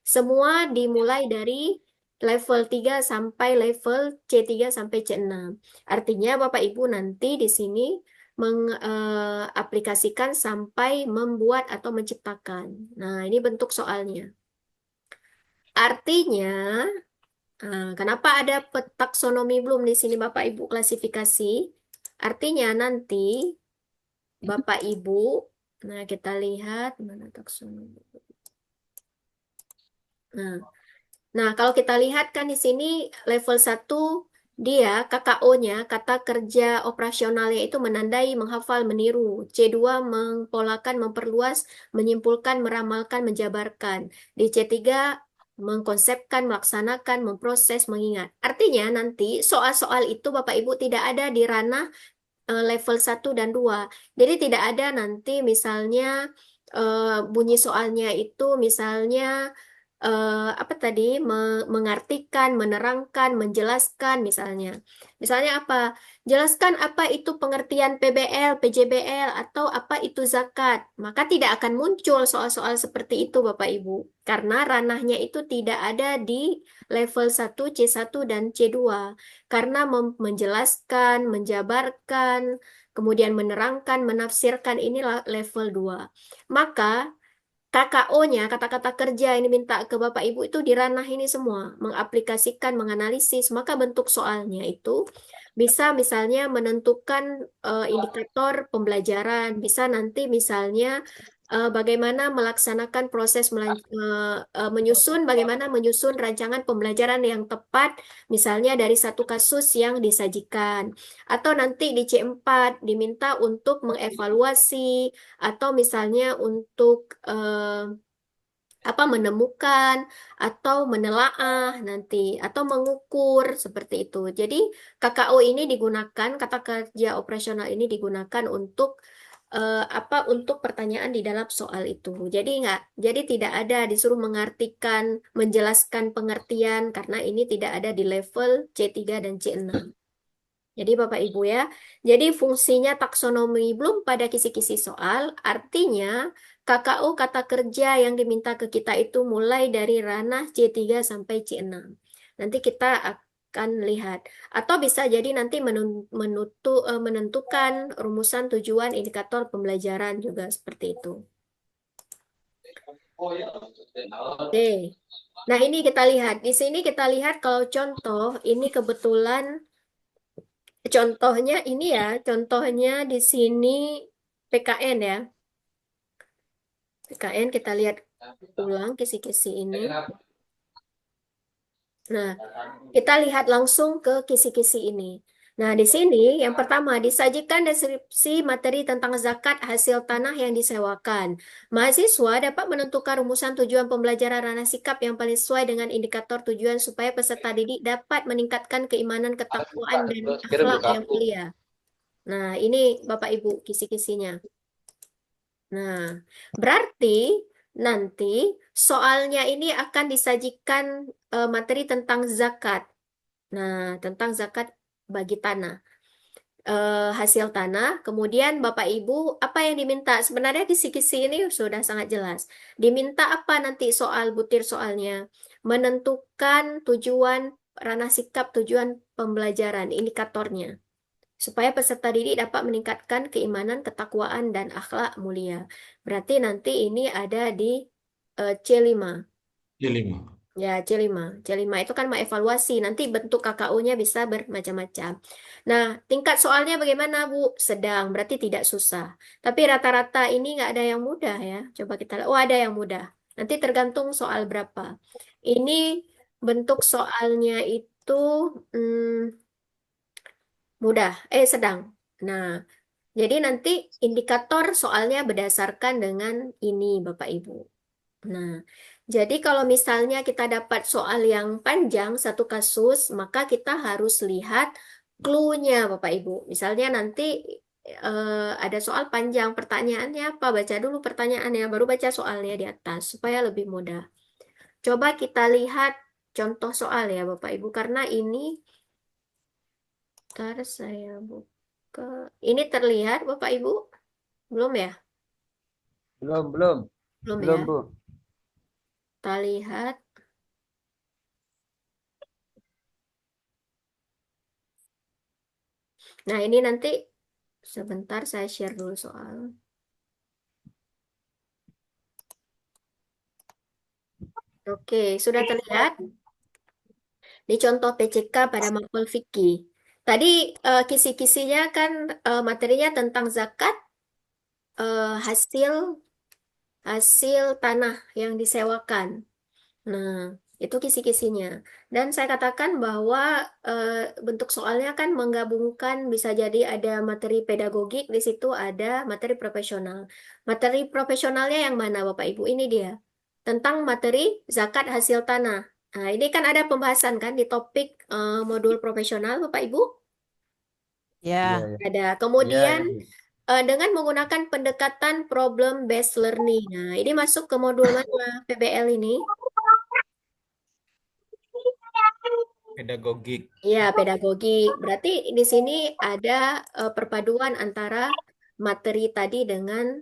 Semua dimulai dari level 3 sampai level C3 sampai C6. Artinya Bapak Ibu nanti di sini mengaplikasikan sampai membuat atau menciptakan. Nah, ini bentuk soalnya. Artinya, kenapa ada taksonomi belum di sini Bapak Ibu klasifikasi? Artinya nanti Bapak Ibu, nah kita lihat mana taksonomi. Nah, kalau kita lihat kan di sini level 1 dia KKO-nya, kata kerja operasionalnya itu menandai, menghafal, meniru. C2 mempolakan, memperluas, menyimpulkan, meramalkan, menjabarkan. Di C3 mengkonsepkan, melaksanakan, memproses, mengingat. Artinya nanti soal-soal itu Bapak Ibu tidak ada di ranah level 1 dan 2. Jadi tidak ada nanti misalnya bunyi soalnya itu misalnya apa tadi mengartikan, menerangkan, menjelaskan misalnya. Misalnya apa? Jelaskan apa itu pengertian PBL, PJBL atau apa itu zakat. Maka tidak akan muncul soal-soal seperti itu Bapak Ibu. Karena ranahnya itu tidak ada di level 1, C1 dan C2. Karena menjelaskan, menjabarkan, kemudian menerangkan, menafsirkan inilah level 2. Maka KKO-nya, kata-kata kerja yang diminta ke Bapak Ibu itu di ranah ini semua, mengaplikasikan, menganalisis, maka bentuk soalnya itu bisa misalnya menentukan indikator pembelajaran, bisa nanti misalnya bagaimana melaksanakan proses menyusun, bagaimana menyusun rancangan pembelajaran yang tepat, misalnya dari satu kasus yang disajikan. Atau nanti di C4 diminta untuk mengevaluasi atau misalnya untuk apa menemukan atau menelaah nanti atau mengukur seperti itu. Jadi KKO ini digunakan, kata kerja operasional ini digunakan untuk apa untuk pertanyaan di dalam soal itu. Jadi tidak ada disuruh mengartikan, menjelaskan pengertian karena ini tidak ada di level C3 dan C6. Jadi Bapak Ibu ya, jadi fungsinya taksonomi belum pada kisi-kisi soal, artinya KKO kata kerja yang diminta ke kita itu mulai dari ranah C3 sampai C6. Nanti kita akan lihat. Atau bisa jadi nanti menentukan rumusan tujuan indikator pembelajaran juga seperti itu. Oke. Nah ini kita lihat. Di sini kita lihat kalau contoh, ini kebetulan contohnya ini ya, contohnya di sini PKN ya. PKN kita lihat ulang kisi-kisi ini. Nah, kita lihat langsung ke kisi-kisi ini. Nah, di sini yang pertama disajikan deskripsi materi tentang zakat hasil tanah yang disewakan. Mahasiswa dapat menentukan rumusan tujuan pembelajaran ranah sikap yang paling sesuai dengan indikator tujuan supaya peserta didik dapat meningkatkan keimanan, ketakwaan, dan akhlak yang mulia. Nah, ini Bapak Ibu kisi-kisinya. Nah, berarti nanti soalnya ini akan disajikan materi tentang zakat. Nah, tentang zakat bagi tanah, hasil tanah. Kemudian Bapak Ibu, apa yang diminta? Sebenarnya kisi-kisi ini sudah sangat jelas. Diminta apa nanti soal butir soalnya? Menentukan tujuan ranah sikap, tujuan pembelajaran, indikatornya. Supaya peserta didik dapat meningkatkan keimanan, ketakwaan, dan akhlak mulia. Berarti nanti ini ada di C5.
C5.
Ya, C5. C5 itu kan mengevaluasi. Nanti bentuk KKU-nya bisa bermacam-macam. Nah, tingkat soalnya bagaimana, Bu? Sedang, berarti tidak susah. Tapi rata-rata ini nggak ada yang mudah ya. Coba kita lihat. Oh, ada yang mudah. Nanti tergantung soal berapa. Ini bentuk soalnya itu mudah, sedang. Nah, jadi nanti indikator soalnya berdasarkan dengan ini, Bapak Ibu. Nah, jadi kalau misalnya kita dapat soal yang panjang satu kasus, maka kita harus lihat clue-nya, Bapak Ibu. Misalnya nanti ada soal panjang, pertanyaannya apa? Baca dulu pertanyaannya, baru baca soalnya di atas, supaya lebih mudah. Coba kita lihat contoh soal ya, Bapak Ibu, karena ini, ntar saya buka. Ini terlihat, Bapak Ibu? Belum ya?
Belum,
Belum
belum,
ya?
Bu.
Kita lihat. Nah, ini nanti sebentar saya share dulu soal. Oke, sudah terlihat di contoh PCK pada mapel fikih. Tadi kisi-kisinya kan materinya tentang zakat hasil hasil tanah yang disewakan. Nah, itu kisi-kisinya. Dan saya katakan bahwa bentuk soalnya kan menggabungkan, bisa jadi ada materi pedagogik, di situ ada materi profesional. Materi profesionalnya yang mana, Bapak Ibu? Ini dia. Tentang materi zakat hasil tanah. Nah, ini kan ada pembahasan kan di topik modul profesional, Bapak Ibu?
Iya,
Ya.
iya.
Ada.
Iya,
Kemudian
iya, Bu.
dengan menggunakan pendekatan problem based learning. Nah, ini masuk ke modul mana PBL ini?
Pedagogik.
Ya, pedagogik. Berarti di sini ada perpaduan antara materi tadi dengan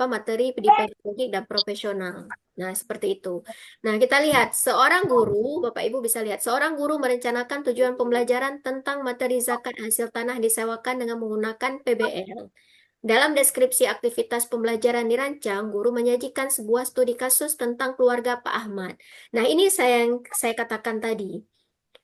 materi di pedagogik dan profesional. Nah, seperti itu. Nah, kita lihat seorang guru, Bapak Ibu bisa lihat, seorang guru merencanakan tujuan pembelajaran tentang materi zakat hasil tanah disewakan dengan menggunakan PBL. Dalam deskripsi aktivitas pembelajaran dirancang, guru menyajikan sebuah studi kasus tentang keluarga Pak Ahmad. Nah, ini yang saya katakan tadi.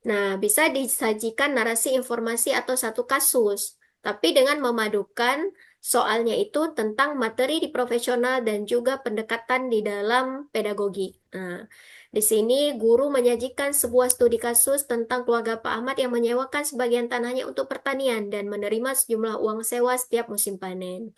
Nah, bisa disajikan narasi informasi atau satu kasus, tapi dengan memadukan soalnya itu tentang materi di profesional dan juga pendekatan di dalam pedagogi. Nah, di sini guru menyajikan sebuah studi kasus tentang keluarga Pak Ahmad yang menyewakan sebagian tanahnya untuk pertanian dan menerima sejumlah uang sewa setiap musim panen.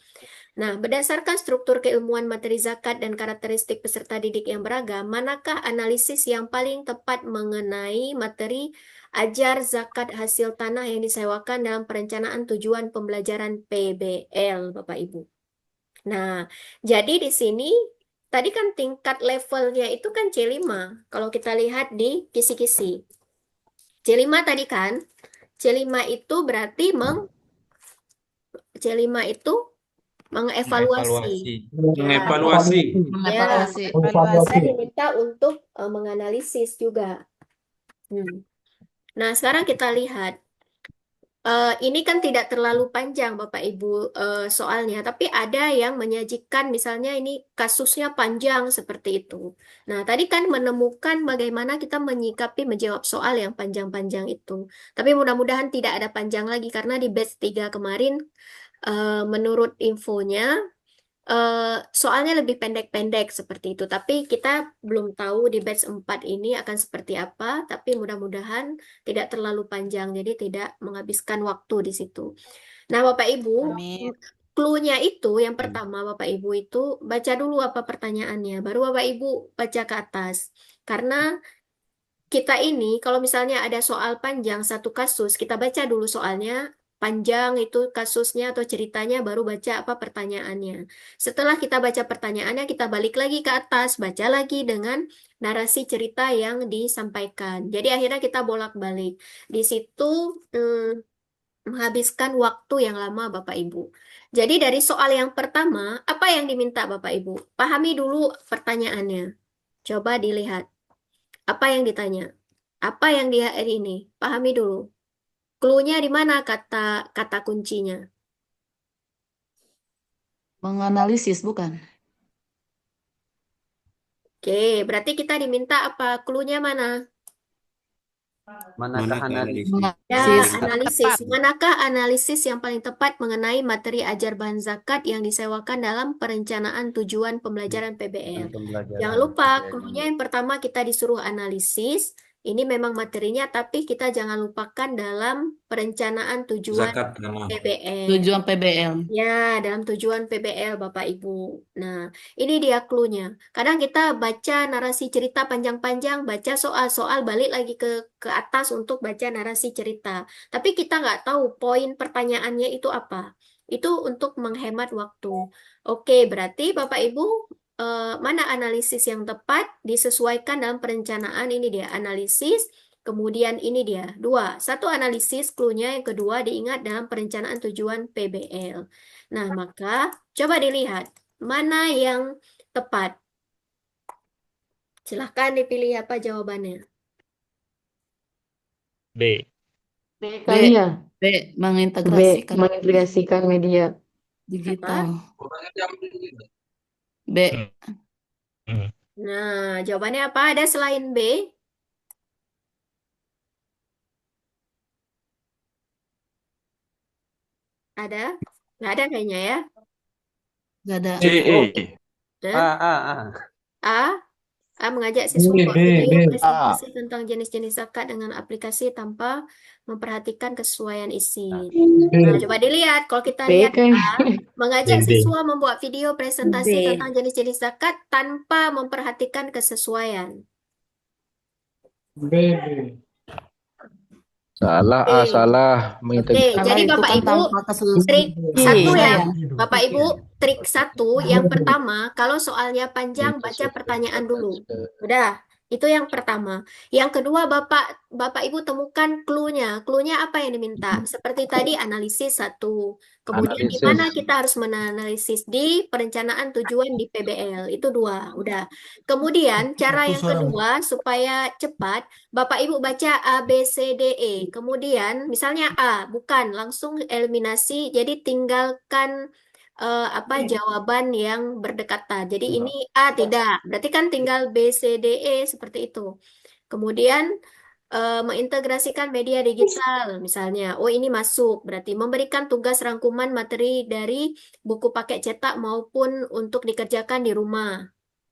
Nah, berdasarkan struktur keilmuan materi zakat dan karakteristik peserta didik yang beragam, manakah analisis yang paling tepat mengenai materi ajar zakat hasil tanah yang disewakan dalam perencanaan tujuan pembelajaran PBL, Bapak Ibu? Nah, jadi di sini tadi kan tingkat levelnya itu kan C5. Kalau kita lihat di kisi-kisi. C5 tadi kan, C5 itu berarti C5 itu mengevaluasi.
Mengevaluasi.
Mengevaluasi.
Saya diminta untuk menganalisis juga. Nah, sekarang kita lihat. Ini kan tidak terlalu panjang, Bapak Ibu, soalnya, tapi ada yang menyajikan, misalnya ini kasusnya panjang seperti itu. Nah, tadi kan menemukan bagaimana kita menyikapi menjawab soal yang panjang-panjang itu. Tapi mudah-mudahan tidak ada panjang lagi, karena di batch 3 kemarin, menurut infonya, soalnya lebih pendek-pendek seperti itu. Tapi kita belum tahu di batch 4 ini akan seperti apa, tapi mudah-mudahan tidak terlalu panjang, jadi tidak menghabiskan waktu di situ. Nah, Bapak Ibu,
Amin.
clue-nya itu yang pertama Bapak Ibu itu baca dulu apa pertanyaannya, baru Bapak Ibu baca ke atas. Karena kita ini kalau misalnya ada soal panjang satu kasus, kita baca dulu soalnya panjang itu kasusnya atau ceritanya baru baca apa pertanyaannya. Setelah kita baca pertanyaannya, kita balik lagi ke atas, baca lagi dengan narasi cerita yang disampaikan. Jadi akhirnya kita bolak-balik. Di situ menghabiskan waktu yang lama Bapak Ibu. Jadi dari soal yang pertama, apa yang diminta Bapak Ibu? Pahami dulu pertanyaannya. Coba dilihat. Apa yang ditanya? Apa yang dia ini? Pahami dulu. Clue-nya di mana kata kata kuncinya?
Menganalisis bukan?
Oke, berarti kita diminta apa? Clue-nya mana?
Manakah
Manakah
analisis?
analisis?
Ya,
Analisis.
analisis.
Tepat.
Manakah analisis yang paling tepat mengenai materi ajar bahan zakat yang disewakan dalam perencanaan tujuan pembelajaran PBL?
Pembelajaran
Jangan lupa,
PBL
clue-nya
ini.
yang pertama kita disuruh analisis. Ini memang materinya, tapi kita jangan lupakan dalam perencanaan tujuan
Zakat tanah.
PBL.
Tujuan PBL.
Ya, dalam tujuan PBL Bapak Ibu. Nah, ini dia clue-nya. Kadang kita baca narasi cerita panjang-panjang, baca soal-soal, balik lagi ke atas untuk baca narasi cerita. Tapi kita nggak tahu poin pertanyaannya itu apa. Itu untuk menghemat waktu. Oke, berarti Bapak Ibu, mana analisis yang tepat disesuaikan dalam perencanaan ini dia analisis. Kemudian ini dia dua, satu analisis clue-nya, yang kedua diingat dalam perencanaan tujuan PBL. Nah, maka coba dilihat mana yang tepat. Silahkan dipilih apa jawabannya.
B.
B kali ya.
B. Mengintegrasikan
Mengintegrasikan media.
digital. B.
Hmm. Hmm.
Nah, jawabannya apa? Ada selain B? Ada? Nggak ada kayaknya ya.
Gak ada.
C, E.
Nah, A mengajak siswa membuat video presentasi tentang jenis-jenis zakat dengan aplikasi tanpa memperhatikan kesesuaian isi. Nah, coba dilihat. Kalau kita
B
lihat
kan.
mengajak
B.
siswa membuat video presentasi
B.
tentang jenis-jenis zakat tanpa memperhatikan kesesuaian.
Salah,
Oke.
salah.
Oke,
Mengintegrasikan.
jadi
Karena itu
Bapak
kan
Ibu,
tanpa keseluruhan.
trik satu ya,
Kesesuaian.
Bapak Ibu, trik satu yang pertama, kalau soalnya panjang baca pertanyaan dulu. Udah, itu yang pertama. Yang kedua, Bapak Ibu temukan clue-nya. Clue-nya apa yang diminta? Seperti tadi analisis satu. Kemudian di mana
Analisis.
kita harus menganalisis di perencanaan tujuan di PBL. Itu dua, udah. Kemudian cara yang kedua supaya cepat, Bapak Ibu baca A, B, C, D, E. Kemudian misalnya A, bukan, langsung eliminasi. Jadi tinggalkan jawaban yang berdekatan. Jadi ini A tidak. Berarti kan tinggal B, C, D, E seperti itu. Kemudian mengintegrasikan media digital misalnya. Oh, ini masuk. Berarti memberikan tugas rangkuman materi dari buku paket cetak maupun untuk dikerjakan di rumah.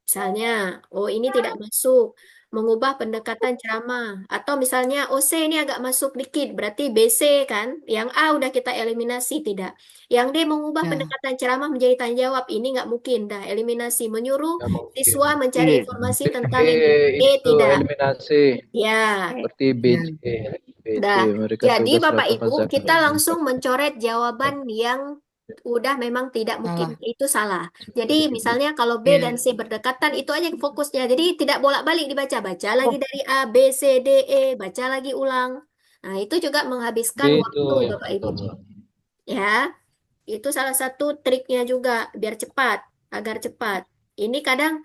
Misalnya, oh ini tidak masuk, mengubah pendekatan ceramah. Atau misalnya, oh C ini agak masuk dikit, berarti BC kan. Yang A udah kita eliminasi, tidak. Yang D mengubah
Ya.
pendekatan ceramah menjadi tanya jawab, ini nggak mungkin, dah eliminasi. Menyuruh
Nggak mungkin.
siswa mencari
E.
informasi tentang
E,
ini. E
itu
tidak.
eliminasi.
Ya,
Seperti BC. BC.
dah.
Memberikan
Jadi
tugas
Bapak
rangkuman
Ibu,
zakat.
kita langsung mencoret jawaban yang udah memang tidak mungkin.
Salah.
Itu salah. Jadi misalnya kalau B
Ya.
dan C berdekatan itu aja fokusnya. Jadi tidak bolak-balik dibaca. Baca lagi dari A, B, C, D, E. Baca lagi ulang. Nah, itu juga menghabiskan
B itu
waktu
yang
Bapak Ibu.
pertama.
Ya, itu salah satu triknya juga biar cepat, agar cepat. Ini kadang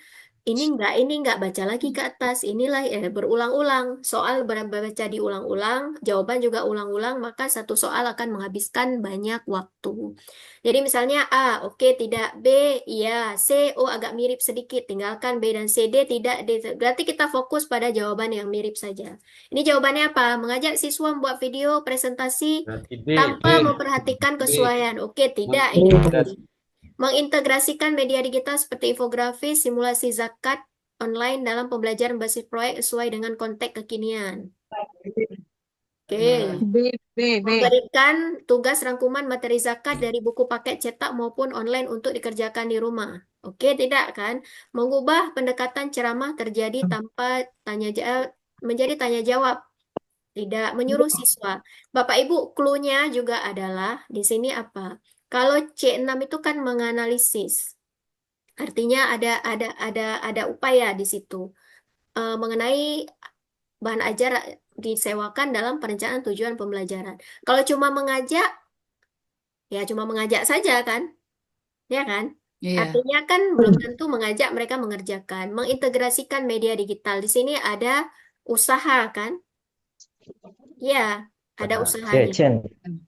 ini enggak baca lagi ke atas. Inilah berulang-ulang. Soal baca diulang-ulang, jawaban juga ulang-ulang, maka satu soal akan menghabiskan banyak waktu. Jadi misalnya A, oke, tidak, B, iya, C, oh agak mirip sedikit, tinggalkan B dan C, D tidak, D. Berarti kita fokus pada jawaban yang mirip saja. Ini jawabannya apa? Mengajak siswa membuat video presentasi
Berarti D.
tanpa
D.
memperhatikan
D.
kesesuaian. Oke, tidak
D.
ini. Mengintegrasikan media digital seperti infografis, simulasi zakat online dalam pembelajaran berbasis proyek sesuai dengan konteks kekinian. Oke.
B, B, B.
Memberikan tugas rangkuman materi zakat dari buku paket cetak maupun online untuk dikerjakan di rumah. Oke, tidak kan? Mengubah pendekatan ceramah terjadi tanpa menjadi tanya jawab. Tidak menyuruh siswa. Bapak Ibu, clue-nya juga adalah di sini apa? Kalau C6 itu kan menganalisis. Artinya ada upaya di situ mengenai bahan ajar disewakan dalam perencanaan tujuan pembelajaran. Kalau cuma mengajak, ya cuma mengajak saja kan? Ya kan?
Iya.
Artinya kan belum tentu mengajak mereka mengerjakan. Mengintegrasikan media digital. Di sini ada usaha kan? Ya, ada usahanya.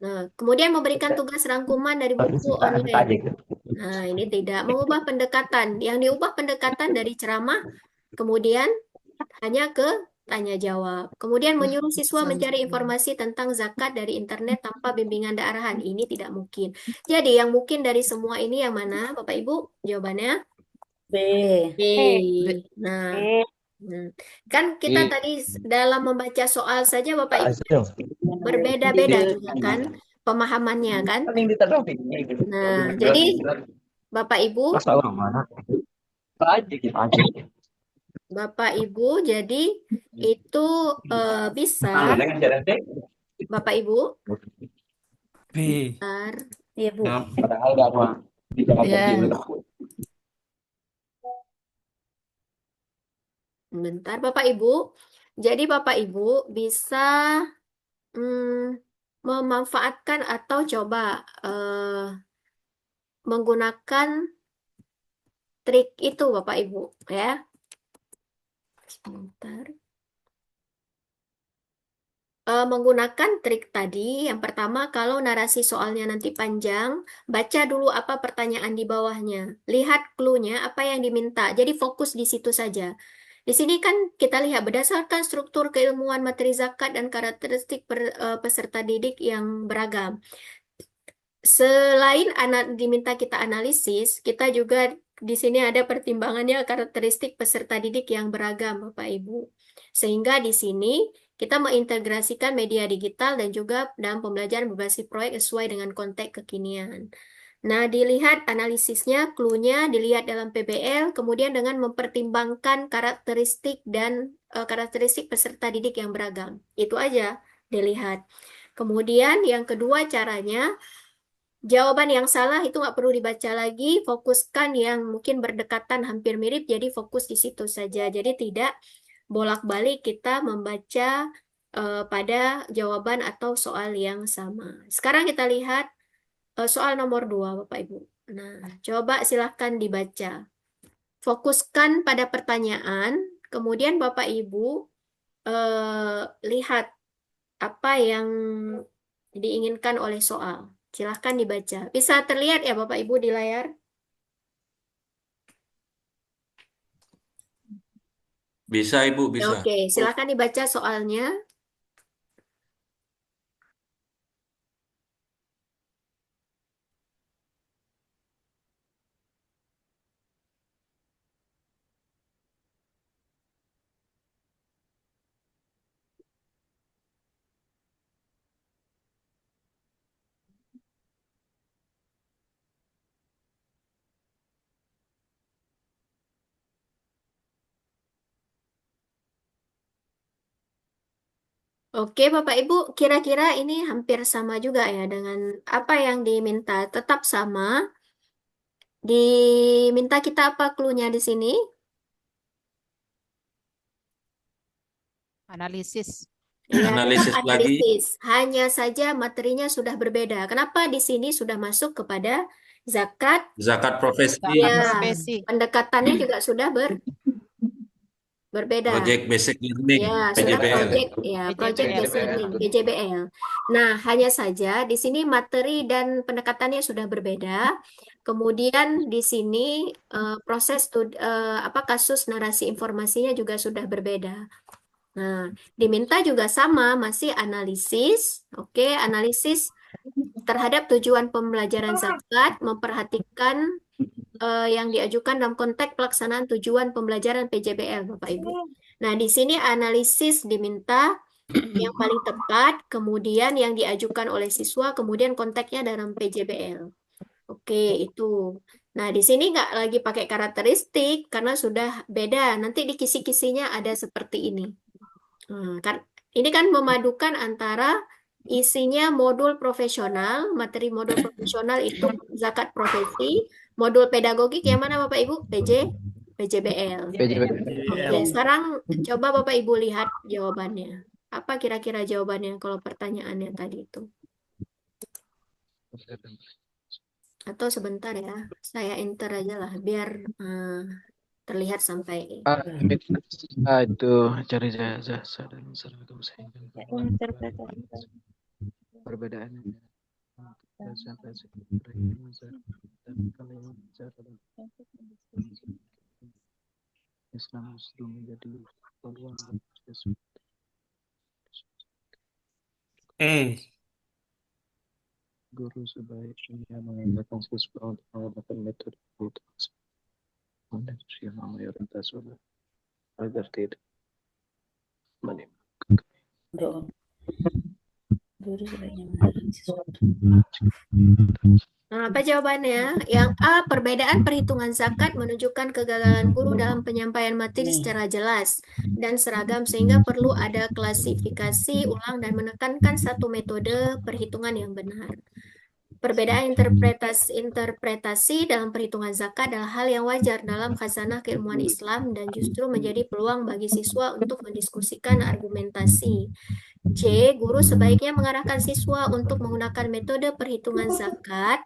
Nah, kemudian memberikan tugas rangkuman dari buku online. Nah, ini tidak mengubah pendekatan. Yang diubah pendekatan dari ceramah, kemudian hanya ke tanya jawab. Kemudian menyuruh siswa mencari informasi tentang zakat dari internet tanpa bimbingan dan arahan. Ini tidak mungkin. Jadi yang mungkin dari semua ini yang mana, Bapak Ibu? Jawabannya
B.
B. Nah, kan kita tadi dalam membaca soal saja Bapak Ibu berbeda-beda juga kan pemahamannya kan. Nah, jadi Bapak Ibu jadi itu bisa Bapak Ibu
B.
bentar.
Iya, Bu.
Ya.
Bentar Bapak Ibu. Jadi Bapak Ibu bisa memanfaatkan atau coba menggunakan trik itu Bapak Ibu ya. Sebentar. Menggunakan trik tadi, yang pertama kalau narasi soalnya nanti panjang, baca dulu apa pertanyaan di bawahnya. Lihat clue-nya, apa yang diminta. Jadi fokus di situ saja. Di sini kan kita lihat berdasarkan struktur keilmuan materi zakat dan karakteristik peserta didik yang beragam. Selain diminta kita analisis, kita juga di sini ada pertimbangannya karakteristik peserta didik yang beragam, Bapak Ibu. Sehingga di sini kita mengintegrasikan media digital dan juga dalam pembelajaran berbasis proyek sesuai dengan konteks kekinian. Nah, dilihat analisisnya, clue-nya dilihat dalam PBL, kemudian dengan mempertimbangkan karakteristik dan karakteristik peserta didik yang beragam. Itu aja dilihat. Kemudian yang kedua caranya, jawaban yang salah itu nggak perlu dibaca lagi, fokuskan yang mungkin berdekatan hampir mirip, jadi fokus di situ saja. Jadi tidak bolak-balik kita membaca pada jawaban atau soal yang sama. Sekarang kita lihat soal nomor 2, Bapak Ibu. Nah, coba silahkan dibaca. Fokuskan pada pertanyaan, kemudian Bapak Ibu lihat apa yang diinginkan oleh soal. Silahkan dibaca. Bisa terlihat ya Bapak Ibu di layar?
Bisa Ibu, bisa.
Oke, silahkan dibaca soalnya. Oke, Bapak Ibu, kira-kira ini hampir sama juga ya dengan apa yang diminta. Tetap sama. Diminta kita apa clue-nya di sini?
Analisis.
Ya,
Analisis
tetap
lagi.
analisis. Hanya saja materinya sudah berbeda. Kenapa di sini sudah masuk kepada zakat?
Zakat profesi.
Ya,
Profesi.
pendekatannya juga sudah berbeda.
Project Basic Learning,
Ya, sudah
PJBL.
project
PJBL.
based learning, PJBL. Nah, hanya saja di sini materi dan pendekatannya sudah berbeda. Kemudian di sini proses kasus narasi informasinya juga sudah berbeda. Nah, diminta juga sama, masih analisis. Oke, analisis terhadap tujuan pembelajaran zakat, memperhatikan yang diajukan dalam konteks pelaksanaan tujuan pembelajaran PJBL, Bapak Ibu. Nah, di sini analisis diminta yang paling tepat, kemudian yang diajukan oleh siswa, kemudian konteksnya dalam PJBL. Oke, itu. Nah, di sini nggak lagi pakai karakteristik karena sudah beda. Nanti di kisi-kisinya ada seperti ini. Ini kan memadukan antara isinya modul profesional, materi modul profesional itu zakat profesi, modul pedagogik yang mana Bapak Ibu? PJBL. Oke, sekarang coba Bapak Ibu lihat jawabannya. Apa kira-kira jawabannya kalau pertanyaannya tadi itu? Atau sebentar ya, saya enter aja lah biar terlihat sampai.
Itu cari jasa dan seragam sehingga perbedaan presentasi dan kalimat cara Islam justru menjadi peluang guru sebaiknya menggunakan siswa untuk menggunakan metode itu dan usia mayoritas agar tidak menimbulkan
Nah, apa jawabannya? Yang A, perbedaan perhitungan zakat menunjukkan kegagalan guru dalam penyampaian materi secara jelas dan seragam sehingga perlu ada klasifikasi ulang dan menekankan satu metode perhitungan yang benar. Perbedaan interpretasi dalam perhitungan zakat adalah hal yang wajar dalam khazanah keilmuan Islam dan justru menjadi peluang bagi siswa untuk mendiskusikan argumentasi. C, guru sebaiknya mengarahkan siswa untuk menggunakan metode perhitungan zakat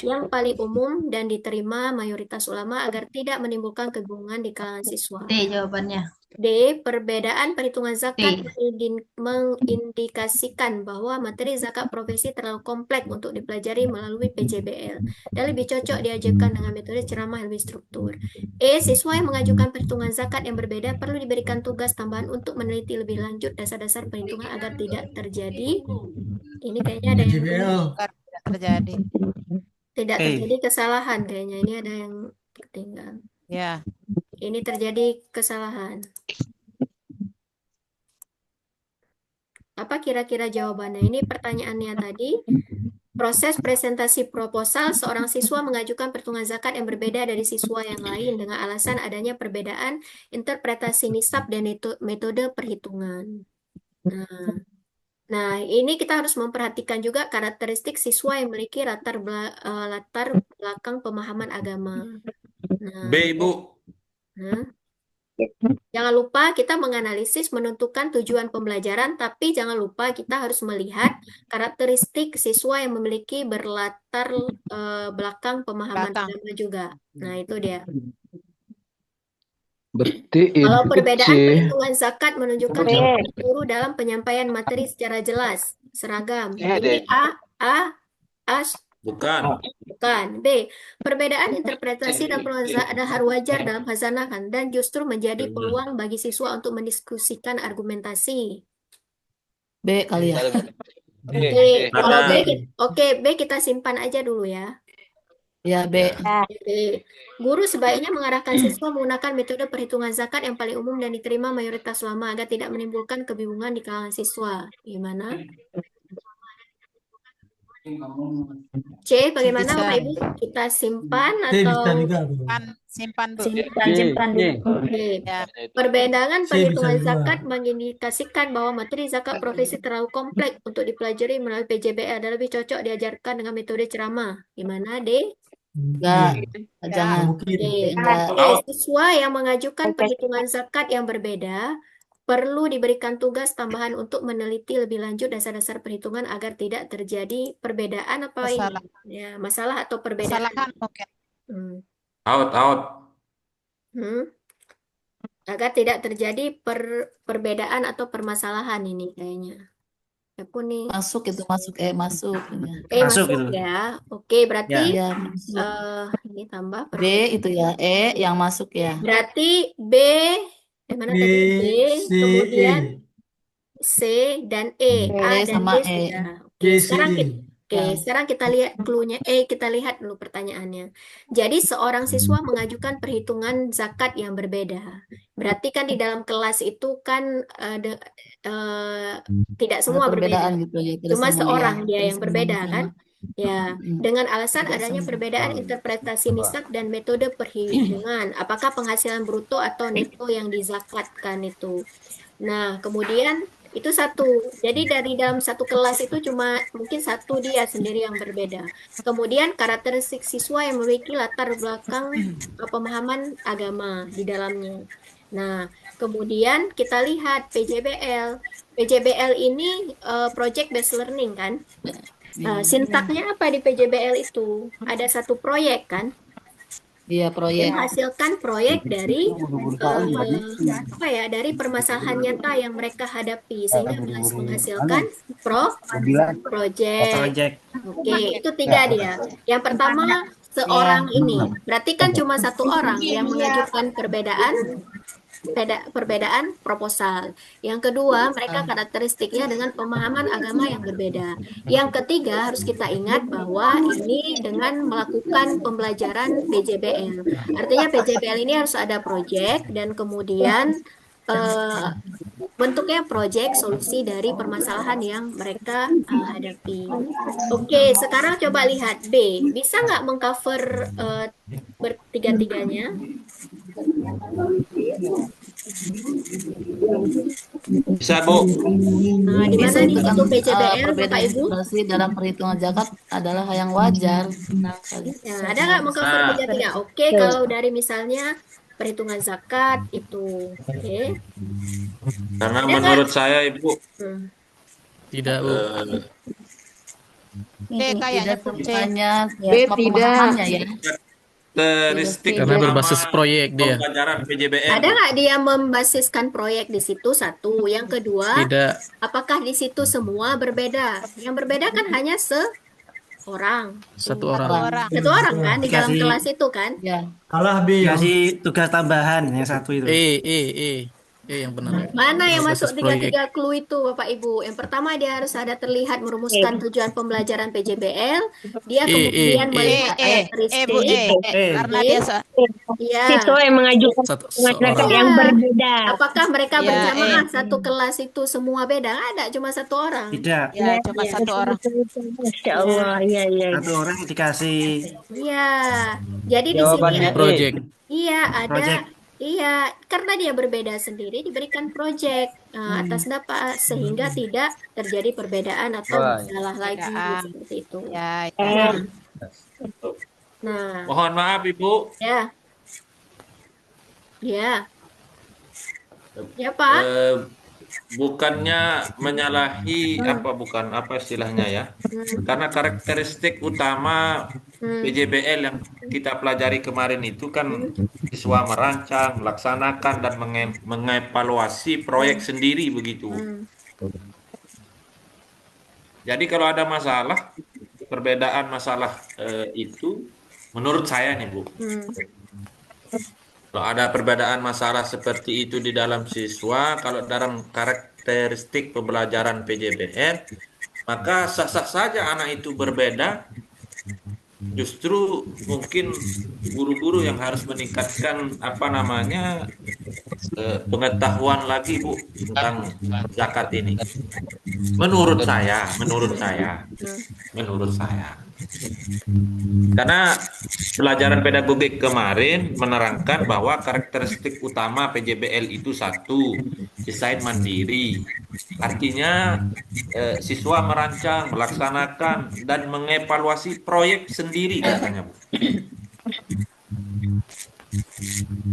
yang paling umum dan diterima mayoritas ulama agar tidak menimbulkan kebingungan di kalangan siswa.
D jawabannya.
D, perbedaan perhitungan zakat mengindikasikan bahwa materi zakat profesi terlalu kompleks untuk dipelajari melalui PJBL dan lebih cocok diajarkan dengan metode ceramah yang lebih struktur. E, siswa yang mengajukan perhitungan zakat yang berbeda perlu diberikan tugas tambahan untuk meneliti lebih lanjut dasar-dasar perhitungan agar tidak terjadi. Ini kayaknya ada yang
Tidak terjadi.
tidak terjadi kesalahan kayaknya. Ini ada yang ketinggalan.
Ya.
Ini terjadi kesalahan. Apa kira-kira jawabannya? Ini pertanyaannya tadi. Proses presentasi proposal, seorang siswa mengajukan perhitungan zakat yang berbeda dari siswa yang lain dengan alasan adanya perbedaan interpretasi nisab dan metode perhitungan. Nah, ini kita harus memperhatikan juga karakteristik siswa yang memiliki latar belakang pemahaman agama. Nah,
B, Ibu.
jangan lupa kita menganalisis menentukan tujuan pembelajaran, tapi jangan lupa kita harus melihat karakteristik siswa yang memiliki berlatar belakang pemahaman agama juga. Nah, itu dia.
berarti
Kalau
itu
perbedaan
C.
perhitungan zakat menunjukkan kemampuan guru dalam penyampaian materi secara jelas, seragam. Ini A,
Bukan.
bukan. B, perbedaan interpretasi dan proses adalah wajar dalam khazanah dan justru menjadi peluang bagi siswa untuk mendiskusikan argumentasi.
B kali ya.
Oke, kalau B,
Karena-
B kita simpan aja dulu ya.
Ya, B.
Oke. Guru sebaiknya mengarahkan siswa menggunakan metode perhitungan zakat yang paling umum dan diterima mayoritas ulama agar tidak menimbulkan kebingungan di kalangan siswa. Gimana? C, bagaimana
Bisa.
Bapak Ibu? Kita simpan
C bisa
atau
juga, Bu.
Simpan, Bu.
Simpan dulu.
Oke.
Ya.
Perbedaan
C
perhitungan
bisa juga.
zakat mengindikasikan bahwa materi zakat profesi terlalu kompleks untuk dipelajari melalui PJBL dan lebih cocok diajarkan dengan metode ceramah. Gimana, D?
Enggak. Jangan.
Mungkin.
D.
Enggak.
E, siswa yang mengajukan perhitungan zakat yang berbeda perlu diberikan tugas tambahan untuk meneliti lebih lanjut dasar-dasar perhitungan agar tidak terjadi perbedaan apa ini?
Masalah.
Ya, masalah atau perbedaan.
Kesalahan mungkin.
Out.
Agar tidak terjadi perbedaan atau permasalahan ini kayaknya. Ya pun nih.
Masuk itu masuk. Masuk.
Masuk
gitu.
ya. Oke, berarti
Ya, masuk.
ini tambah
B itu ya. E yang masuk ya.
berarti B, mana
B,
tadi B,
C,
kemudian
E.
C dan E, A
E
dan
sama
D
E.
sudah. Oke,
B, C,
sekarang
E.
Oke, sekarang kita lihat clue-nya. Kita lihat dulu pertanyaannya. Jadi seorang siswa mengajukan perhitungan zakat yang berbeda. Berarti kan di dalam kelas itu kan tidak
Ada
semua
perbedaan
berbeda.
gitu ya, tidak
Cuma
semua ya,
seorang dia
tidak
yang
semua
berbeda
sama.
kan? Ya, dengan alasan
Tidak
adanya
semua.
perbedaan interpretasi nisab dan metode perhitungan. Apakah penghasilan bruto atau neto yang dizakatkan itu? Nah, kemudian itu satu. Jadi dari dalam satu kelas itu cuma mungkin satu dia sendiri yang berbeda. Kemudian karakteristik siswa yang memiliki latar belakang pemahaman agama di dalamnya. Nah, kemudian kita lihat PJBL. PJBL ini project based learning kan? Sintaknya apa di PJBL itu? Ada satu proyek kan?
Iya, proyek.
Menghasilkan proyek dari dari permasalahan nyata yang mereka hadapi sehingga menghasilkan project. Oke, itu tiga dia. Yang pertama seorang ini, berarti kan cuma satu orang yang mengajukan perbedaan proposal. Yang kedua, mereka karakteristiknya dengan pemahaman agama yang berbeda. Yang ketiga, harus kita ingat bahwa ini dengan melakukan pembelajaran PJBL. Artinya PJBL ini harus ada proyek dan kemudian bentuknya proyek solusi dari permasalahan yang mereka hadapi. Oke, sekarang coba lihat B. Bisa nggak mengcover bertiga-tiganya?
Bisa, Bu.
Nah, di mana di situ PJBL, Bapak
Perbedaan
Ibu?
situasi dalam perhitungan zakat adalah hal yang wajar.
Ya, ada nggak mengcover tiga-tiga? Oke, kalau dari misalnya perhitungan zakat itu, oke.
Karena
Ada
menurut saya, Ibu,
Tidak, Bu.
Kayaknya
Tidak
tuh C.
semuanya
B
semua
tidak.
pemahamannya ya.
karakteristik
Karena
Iya.
berbasis
utama
proyek dia.
pembelajaran PJBL.
Ada nggak dia membasiskan proyek di situ? Satu. Yang kedua,
Tidak.
apakah di situ semua berbeda? Yang berbeda kan hanya seorang.
Satu
Satu
orang.
orang.
Satu orang kan di dalam
Dikasih-
kelas itu kan?
Ya.
Kasih tugas tambahan yang satu itu.
Yang benar.
Mana yang
Berbasis
masuk
proyek.
tiga-tiga clue itu, Bapak Ibu? Yang pertama dia harus ada terlihat merumuskan tujuan pembelajaran PJBL. Dia kemudian melihat
Bu,
karakteristik.
karena dia
Iya.
Siswa yang mengajukan
Satu
zakat
seorang.
yang berbeda.
Apakah mereka
Ya,
berjamaah satu kelas itu semua beda? Ada, cuma satu orang.
Tidak.
ya cuma satu orang.
Masya Allah, iya iya.
Satu orang dikasih
Iya. Jadi di sini
Jawabannya E.
Project.
iya ada
project.
iya karena dia berbeda sendiri diberikan project atas apa sehingga tidak terjadi perbedaan atau
Wah,
masalah lagi
Perbedaan.
seperti itu.
Ya,
Nah,
Mohon maaf, Ibu.
ya. Ya. Ya, Pak.
Bukannya menyalahi apa istilahnya ya? Karena karakteristik utama PJBL yang kita pelajari kemarin itu kan siswa merancang, melaksanakan dan mengevaluasi proyek sendiri begitu. Jadi kalau ada masalah, perbedaan masalah itu menurut saya nih, Bu. Kalau ada perbedaan masalah seperti itu di dalam siswa, kalau dalam karakteristik pembelajaran PJBL, maka sah-sah saja anak itu berbeda. Justru mungkin guru-guru yang harus meningkatkan pengetahuan lagi, Bu, tentang zakat ini. Menurut saya. Karena pelajaran pedagogik kemarin menerangkan bahwa karakteristik utama PJBL itu satu, desain mandiri. Artinya siswa merancang, melaksanakan, dan mengevaluasi proyek sendiri katanya, Bu.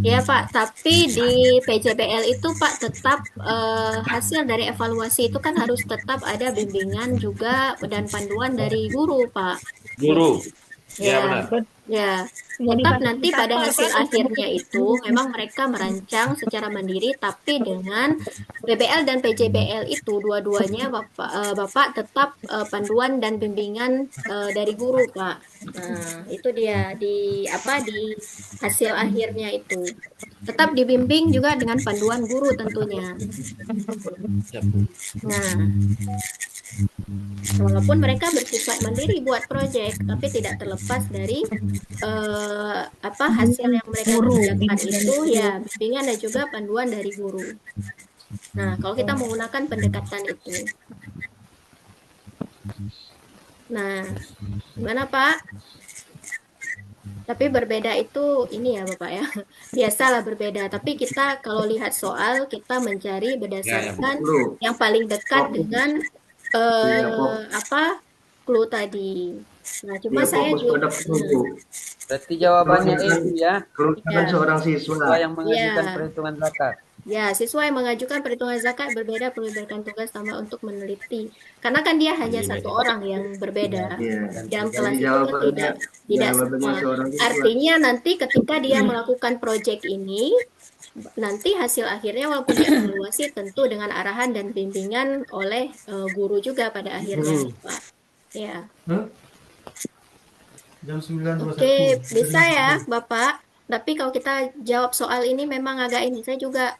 Ya Pak, tapi di PJBL itu Pak tetap hasil dari evaluasi itu kan harus tetap ada bimbingan juga dan panduan dari guru Pak.
Guru,
Ya,
ya benar.
Ya,
Jadi
tetap nanti pada hasil
fasilitator
akhirnya itu memang mereka merancang secara mandiri, tapi dengan PBL dan PJBL itu dua-duanya Bapak tetap panduan dan bimbingan dari guru, Pak. Nah, itu dia di apa di hasil akhirnya itu. Tetap dibimbing juga dengan panduan guru tentunya. Nah, walaupun mereka bersifat mandiri buat proyek, tapi tidak terlepas dari apa hasil yang mereka kerjakan itu ya bimbingan dan juga panduan dari guru. Nah, kalau kita menggunakan pendekatan itu. Nah, gimana Pak? Tapi berbeda itu ini ya Bapak ya. Biasalah berbeda, tapi kita kalau lihat soal kita mencari berdasarkan yang paling dekat dengan apa clue tadi. Nah, cuma saya juga
Berarti jawabannya itu ya.
ya,
seorang siswa.
Siswa yang mengajukan
ya.
perhitungan zakat.
Ya, siswa yang mengajukan perhitungan zakat berbeda perlu diberikan tugas tambah untuk meneliti. Karena kan dia hanya satu orang yang berbeda. Dalam kelas itu kan tidak semua. Artinya nanti ketika dia melakukan proyek ini, nanti hasil akhirnya walaupun dievaluasi tentu dengan arahan dan bimbingan oleh guru juga pada akhirnya, Pak. Ya. Oke, bisa ya, Bapak. Tapi kalau kita jawab soal ini memang agak ini, saya juga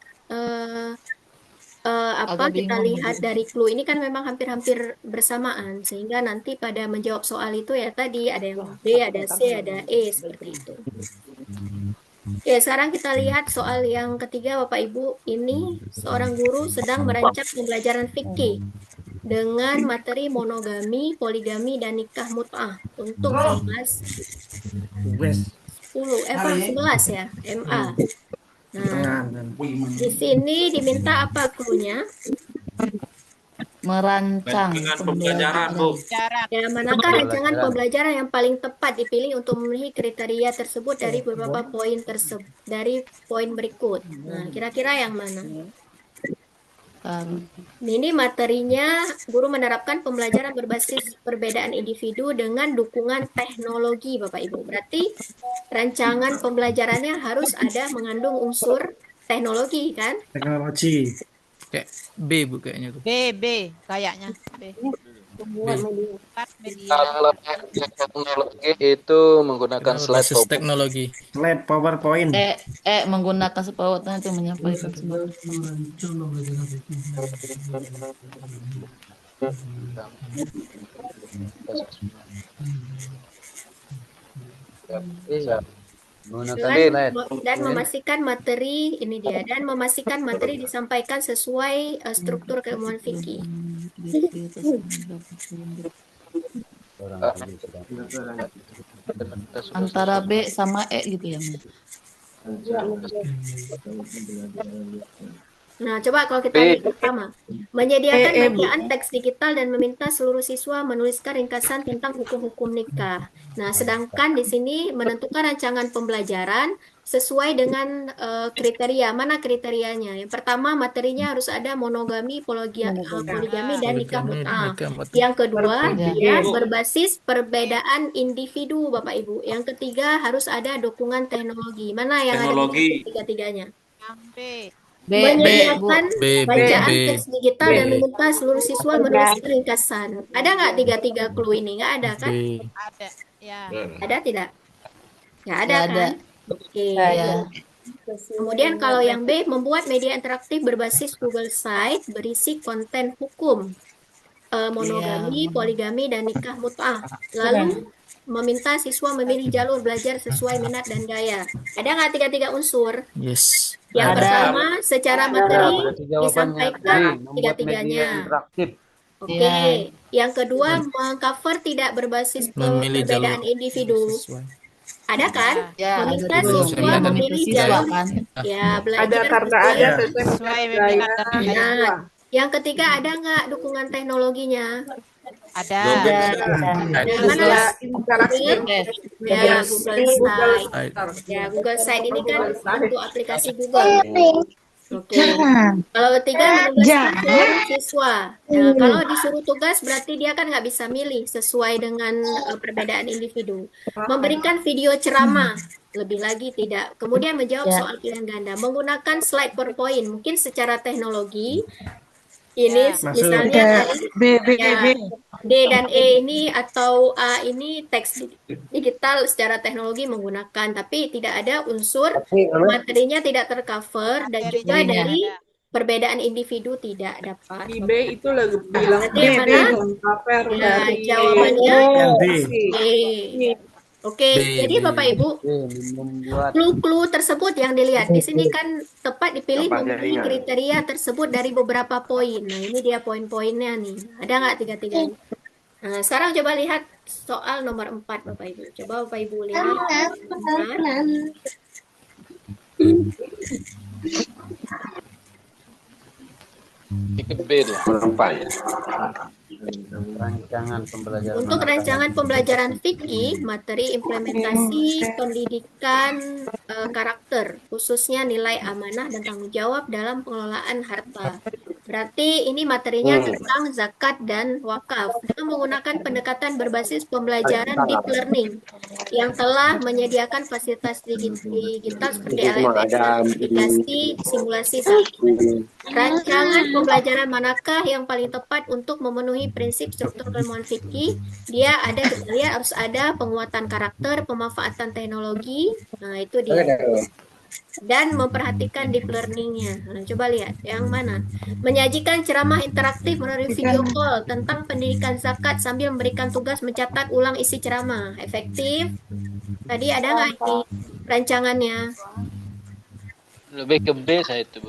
apa
Agak
kita
bingung.
lihat dari clue ini kan memang hampir-hampir bersamaan, sehingga nanti pada menjawab soal itu ya tadi ada yang B, ada C, ada E seperti itu. Ya, sekarang kita lihat soal yang ketiga, Bapak Ibu. Ini seorang guru sedang merancang pembelajaran fikih dengan materi monogami, poligami, dan nikah mut'ah untuk kelas 11 ya, MA. Nah, di sini diminta apa cluenya?
Merancang
Rancangan pembelajaran, Bu.
Ya, manakah rancangan pembelajaran yang paling tepat dipilih untuk memenuhi kriteria tersebut dari beberapa poin tersebut, dari poin berikut. Nah, kira-kira yang mana? Ini materinya, guru menerapkan pembelajaran berbasis perbedaan individu dengan dukungan teknologi, Bapak Ibu. Berarti rancangan pembelajarannya harus ada mengandung unsur teknologi, kan?
Teknologi.
Kayak B Bu kayaknya tuh.
B kayaknya B. Media.
Kalau teknologi itu menggunakan slide
Basis teknologi.
Slide PowerPoint.
Menggunakan PowerPoint itu menyampaikan semua.
Iya. Menggunakan
Dan memastikan materi ini dia dan memastikan materi disampaikan sesuai struktur keilmuan fikih.
Antara B sama E gitu ya.
Nah, coba kalau kita lihat pertama, menyediakan bacaan teks digital dan meminta seluruh siswa menuliskan ringkasan tentang hukum-hukum nikah. Nah, sedangkan di sini menentukan rancangan pembelajaran sesuai dengan kriteria. Mana kriterianya? Yang pertama, materinya harus ada monogami, poligami, dan nikah mut'ah. Yang kedua, dia berbasis perbedaan individu, Bapak Ibu. Yang ketiga, harus ada dukungan teknologi. Mana yang
Teknologi.
ada tiga-tiganya?
Yang B.
Menyediakan
B.
bacaan teks digital dan meminta seluruh siswa menulis ringkasan. Ada nggak tiga clue ini? Nggak ada kan?
B.
Ada. Ya.
Ada tidak? Nggak ada
Nggak ada.
kan? Oke.
Ya.
Kemudian kalau yang B, membuat media interaktif berbasis Google Site berisi konten hukum, monogami, poligami, dan nikah mut'ah. Lalu meminta siswa memilih jalur belajar sesuai minat dan gaya. Ada nggak tiga unsur?
Yes.
Yang
Ada.
pertama, secara materi
jawabannya
disampaikan
B, membuat media
tiga-tiganya.
interaktif.
Oke. Yang kedua, mengcover tidak berbasis
Memilih
perbedaan
jalur
individu.
sesuai.
Ada kan?
Ya,
Meminta
ada tuh.
siswa
Ada
memilih
siswa
jalur
kan.
ya belajar
Ada karena
sesuai.
ada
Sesuai minat dan gaya.
Nah, yang ketiga ada nggak dukungan teknologinya?
Ada.
Yang mana?
interaktif.
Ya, Google Site.
Side.
Ya, Google Site ini kan untuk aplikasi Google. Oke. Kalau tiga menugaskan seluruh siswa. Nah, kalau disuruh tugas berarti dia kan nggak bisa milih sesuai dengan perbedaan individu. Memberikan video ceramah, lebih lagi tidak. Kemudian menjawab soal pilihan ganda. Menggunakan slide PowerPoint. Mungkin secara teknologi ini
Ya.
Masuk.
misalnya tadi ya D dan E ini atau A ini teks digital secara teknologi menggunakan, tapi tidak ada unsur materinya tidak tercover dan juga
Materinya.
dari perbedaan individu tidak dapat.
Di B itu lagi bilang
Berarti yang mana?
cover
Ya,
dari
jawabannya
Yang B.
E. Oke,
B,
jadi
B.
Bapak Ibu,
Membuat
clue-clue tersebut yang dilihat di sini kan tepat dipilih
Coba
memenuhi
jaringan.
kriteria tersebut dari beberapa poin. Nah, ini dia poin-poinnya nih. Ada nggak tiga-tiganya? Nah, sekarang coba lihat soal nomor 4, Bapak Ibu. Coba Bapak Ibu lihat. Bentar.
ke B dia.
Berapa ya?
Rancangan pembelajaran.
Untuk rancangan pembelajaran fikih, materi implementasi pendidikan karakter, khususnya nilai amanah dan tanggung jawab dalam pengelolaan harta. Berarti ini materinya tentang zakat dan wakaf dengan menggunakan pendekatan berbasis pembelajaran deep learning yang telah menyediakan fasilitas digital seperti LMS, aplikasi, simulasi zakat. Rancangan pembelajaran manakah yang paling tepat untuk memenuhi prinsip struktur ilmuwan fikih? Dia ada, kita lihat harus ada penguatan karakter, pemanfaatan teknologi, nah itu dia. Dan memperhatikan deep learning-nya. Nah, coba lihat yang mana. Menyajikan ceramah interaktif melalui video call tentang pendidikan zakat sambil memberikan tugas mencatat ulang isi ceramah. Efektif. Tadi ada nggak ini rancangannya?
Lebih ke B saya itu, Bu.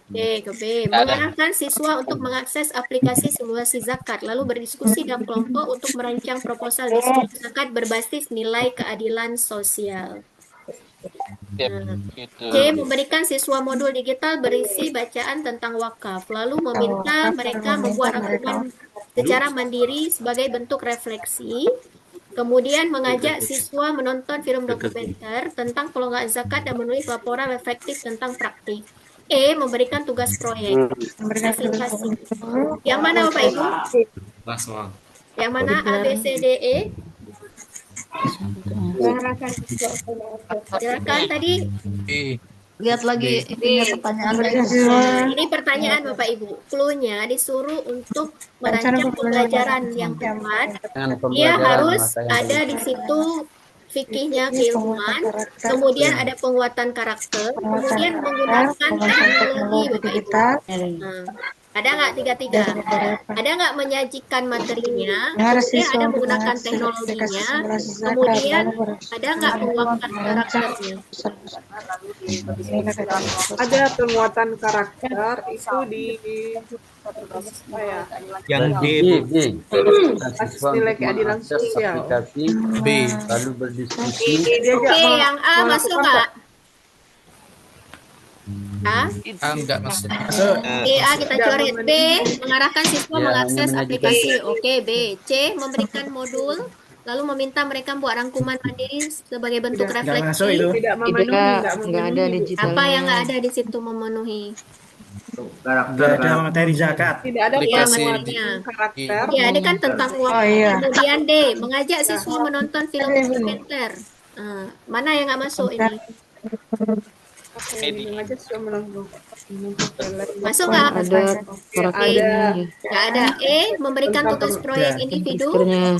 Oke, ke B. Mengarahkan siswa untuk mengakses aplikasi simulasi zakat, lalu berdiskusi dalam kelompok untuk merancang proposal diskusi zakat berbasis nilai keadilan sosial. Nah,
Gitu.
C. Memberikan siswa modul digital berisi bacaan tentang wakaf, lalu meminta mereka membuat rangkuman secara mandiri sebagai bentuk refleksi. Kemudian mengajak siswa menonton film dokumenter tentang pelonggaran zakat dan menulis laporan reflektif tentang praktik. E. Memberikan tugas proyek aplikasi. Yang mana Bapak Ibu?
Langsung.
Yang mana A, B, C, D, E? Silakan tadi.
B.
Lihat lagi ininya pertanyaannya.
Nah, ini pertanyaan Bapak Ibu. Clue-nya disuruh untuk merancang pembelajaran yang tepat. Dia harus ada di situ fikihnya keilmuan, kemudian ada penguatan karakter, kemudian menggunakan teknologi Bapak Ibu. Nah, ada nggak tiga-tiga? Ada nggak menyajikan materinya, kemudian ada menggunakan teknologinya, kemudian ada nggak penguatan karakternya?
ada penguatan karakter itu di apa ya?
Yang B, Bu.
Basis nilai keadilan sosial.
B.
Lalu berdiskusi.
Oke, yang A masuk nggak? A?
A enggak masuk.
Oke, A kita coret. B, mengarahkan siswa mengakses aplikasi. Oke, B. C, memberikan modul, lalu meminta mereka membuat rangkuman mandiri sebagai bentuk
Nggak masuk
refleksi.
itu.
Tidak memenuhi, nggak
ada
memenuhi.
digital.
Apa yang nggak ada di situ memenuhi?
Nggak ada materi zakat.
Tidak ada
Iya,
Aplikasi
materinya.
karakter.
Ya, ini kan tentang uang. Kemudian D, mengajak siswa menonton film dokumenter. Mana yang nggak masuk ini?
Oke, ini aja sudah menunggu.
Masuk nggak?
Ada.
Nggak ada. E, memberikan tugas proyek individu. Ya,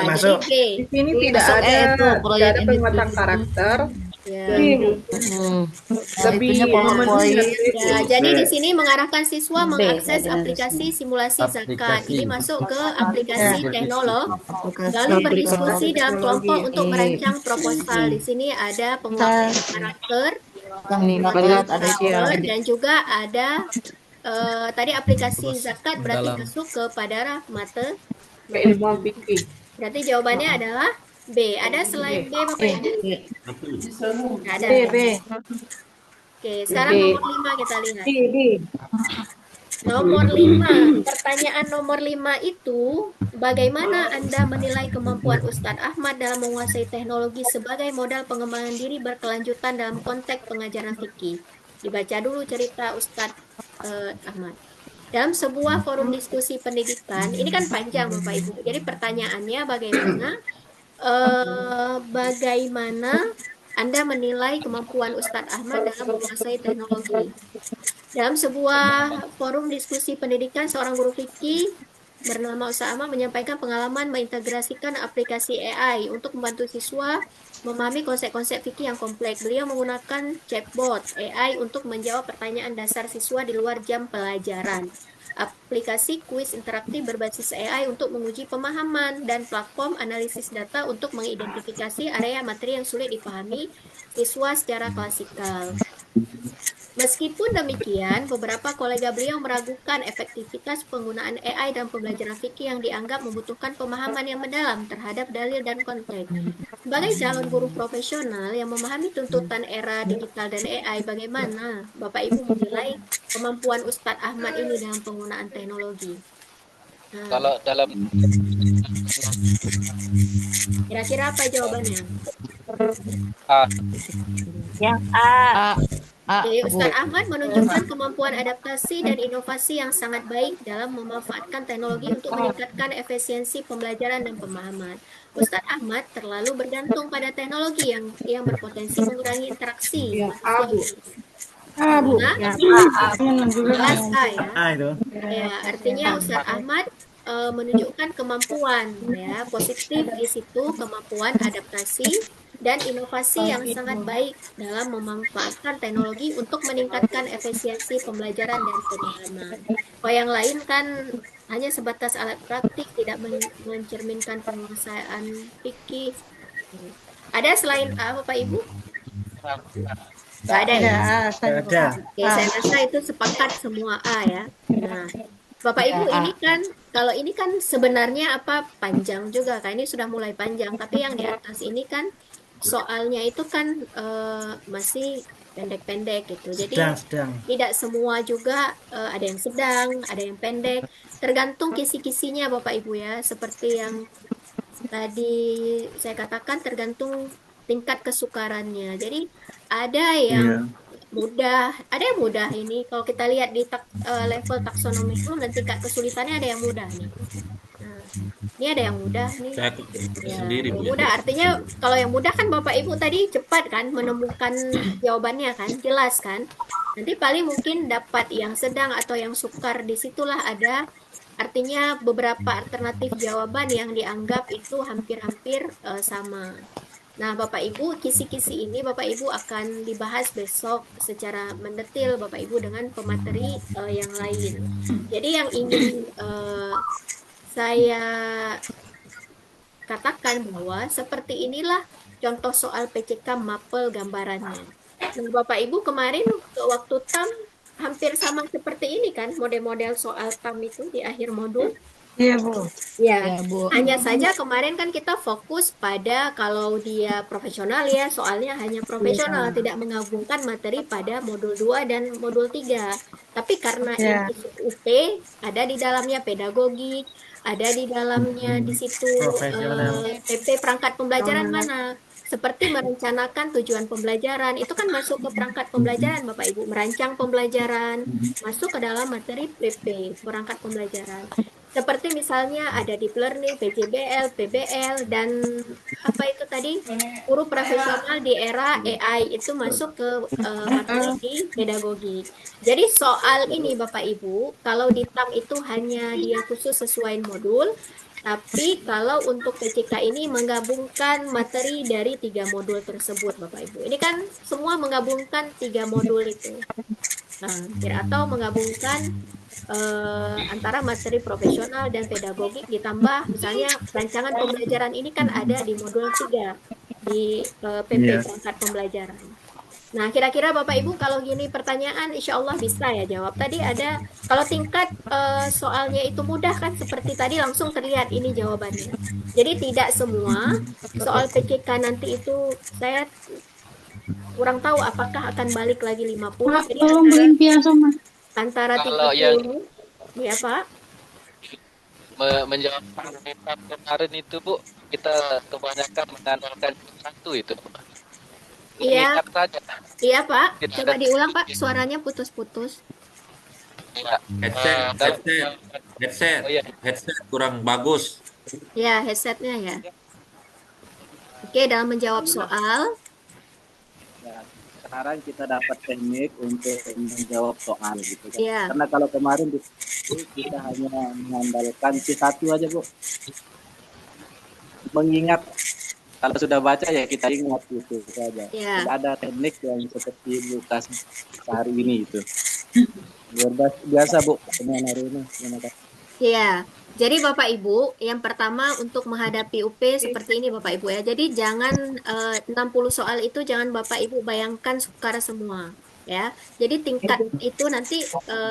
Masuk.
jadi B.
Di sini tidak
Masuk
ada,
itu
tidak
proyek
ada penguatan karakter.
Ya.
Lebih
itunya PowerPoint.
Ya, jadi di sini mengarahkan siswa mengakses aplikasi simulasi zakat. Ini masuk ke aplikasi teknolog. Lalu berdiskusi dalam kelompok untuk merancang proposal. Di sini ada penguatan karakter, dan juga ada tadi aplikasi zakat berarti
Mendalam.
masuk kepada mata.
keilmuan fikih.
Berarti jawabannya adalah B. Ada selain B Bapak Ibu? Nggak ada. Oke, sekarang nomor 5 kita lihat. Nomor 5, pertanyaan nomor 5 itu, bagaimana Anda menilai kemampuan Ustadz Ahmad dalam menguasai teknologi sebagai modal pengembangan diri berkelanjutan dalam konteks pengajaran fikih? Dibaca dulu cerita Ustadz Ahmad. Dalam sebuah forum diskusi pendidikan, ini kan panjang Bapak Ibu. Jadi pertanyaannya bagaimana Anda menilai kemampuan Ustadz Ahmad dalam menguasai teknologi? Dalam sebuah forum diskusi pendidikan, seorang guru fikih bernama Ustadz Ahmad menyampaikan pengalaman mengintegrasikan aplikasi AI untuk membantu siswa memahami konsep-konsep fikih yang kompleks. Beliau menggunakan chatbot AI untuk menjawab pertanyaan dasar siswa di luar jam pelajaran. Aplikasi kuis interaktif berbasis AI untuk menguji pemahaman dan platform analisis data untuk mengidentifikasi area materi yang sulit dipahami siswa secara klasikal. Meskipun demikian, beberapa kolega beliau meragukan efektivitas penggunaan AI dalam pembelajaran fikih yang dianggap membutuhkan pemahaman yang mendalam terhadap dalil dan konteks. Sebagai calon guru profesional yang memahami tuntutan era digital dan AI, bagaimana Bapak Ibu menilai kemampuan Ustadz Ahmad ini dalam penggunaan teknologi?
Kalau dalam
Kira-kira apa jawabannya?
Yang A.
Oke, Ustadz Ahmad menunjukkan kemampuan adaptasi dan inovasi yang sangat baik dalam memanfaatkan teknologi untuk meningkatkan efisiensi pembelajaran dan pemahaman. Ustadz Ahmad terlalu bergantung pada teknologi yang berpotensi mengurangi interaksi.
Bu.
Jelas A ya.
itu.
Ya, artinya Ustadz Ahmad menunjukkan kemampuan ya positif di situ, kemampuan adaptasi dan inovasi yang sangat baik dalam memanfaatkan teknologi untuk meningkatkan efisiensi pembelajaran dan pemahaman. Kalau yang lain kan hanya sebatas alat praktik, tidak mencerminkan penguasaan fikih. Ada selain A, Bapak Ibu? Nggak ada ya?
Ada.
Oke, saya rasa itu sepakat semua A ya. Nah, Bapak Ibu ini kan, kalau ini kan sebenarnya panjang juga kan, ini sudah mulai panjang, tapi yang di atas ini kan soalnya itu kan masih pendek-pendek gitu. Jadi
Sedang.
tidak semua juga ada yang sedang, ada yang pendek. Tergantung kisi-kisinya Bapak Ibu ya. Seperti yang tadi saya katakan, tergantung tingkat kesukarannya. Jadi ada yang mudah, ada yang mudah ini. Kalau kita lihat di level taksonomi itu dan tingkat kesulitannya ada yang mudah nih. Nah, ini ada yang mudah nih.
Saya
Ya,
sendiri
yang
Bu.
mudah artinya kalau yang mudah kan Bapak Ibu tadi cepat kan menemukan jawabannya kan, jelas kan. Nanti paling mungkin dapat yang sedang atau yang sukar, disitulah ada artinya beberapa alternatif jawaban yang dianggap itu hampir-hampir sama. Nah, Bapak Ibu, kisi-kisi ini Bapak Ibu akan dibahas besok secara mendetil Bapak Ibu dengan pemateri yang lain. Jadi yang ingin saya katakan bahwa seperti inilah contoh soal PCK mapel gambarannya. Nah, Bapak Ibu kemarin waktu TAM hampir sama seperti ini kan, model-model soal TAM itu di akhir modul.
Iya, Bu.
Ya, hanya saja kemarin kan kita fokus pada kalau dia profesional ya, soalnya hanya profesional, tidak menggabungkan materi pada modul 2 dan modul 3. Tapi karena ini UP, ada di dalamnya pedagogi, ada di dalamnya di situ PP perangkat pembelajaran mana, seperti merencanakan tujuan pembelajaran, itu kan masuk ke perangkat pembelajaran Bapak Ibu, merancang pembelajaran, masuk ke dalam materi PP, perangkat pembelajaran. Seperti misalnya ada deep learning, PJBL, PBL, dan apa itu tadi, guru profesional di era AI, itu masuk ke materi di pedagogi. Jadi soal ini Bapak Ibu, kalau di TAM itu hanya dia khusus sesuai modul, tapi kalau untuk PCK ini menggabungkan materi dari 3 modul tersebut Bapak Ibu. Ini kan semua menggabungkan 3 modul itu. Nah, atau menggabungkan antara materi profesional dan pedagogik, ditambah misalnya rancangan pembelajaran ini kan ada di modul 3 di PP perangkat pembelajaran. Nah, kira-kira Bapak Ibu kalau gini pertanyaan insya Allah bisa ya jawab. Tadi ada, kalau tingkat soalnya itu mudah kan, seperti tadi langsung terlihat ini jawabannya. Jadi tidak semua soal PCK nanti itu saya kurang tahu apakah akan balik lagi 50. Jadi Antara
Kalau yang
30, ya Pak.
menjawab permintaan kemarin itu Bu, kita kebanyakan mengandalkan satu itu.
Iya,
Mengingat saja.
iya Pak.
Tidak
Coba
ada
diulang Pak, suaranya putus-putus.
ya.
Headset,
Dalam,
headset, headset,
oh ya,
headset kurang bagus.
Ya, headsetnya ya. Oke, dalam menjawab soal,
Ya, sekarang kita dapat teknik untuk menjawab soal gitu kan.
ya,
Karena kalau kemarin kita hanya mengandalkan C1 aja Bu. Mengingat kalau sudah baca ya kita ingat gitu saja.
ya.
Tidak ada teknik yang seperti Bu kasih hari ini itu. Luar biasa Bu pertemuan hari ini. Terima kasih.
Iya, jadi Bapak Ibu, yang pertama untuk menghadapi UP seperti ini Bapak Ibu ya. Jadi jangan 60 soal itu jangan Bapak Ibu bayangkan sukar semua ya. Jadi tingkat itu nanti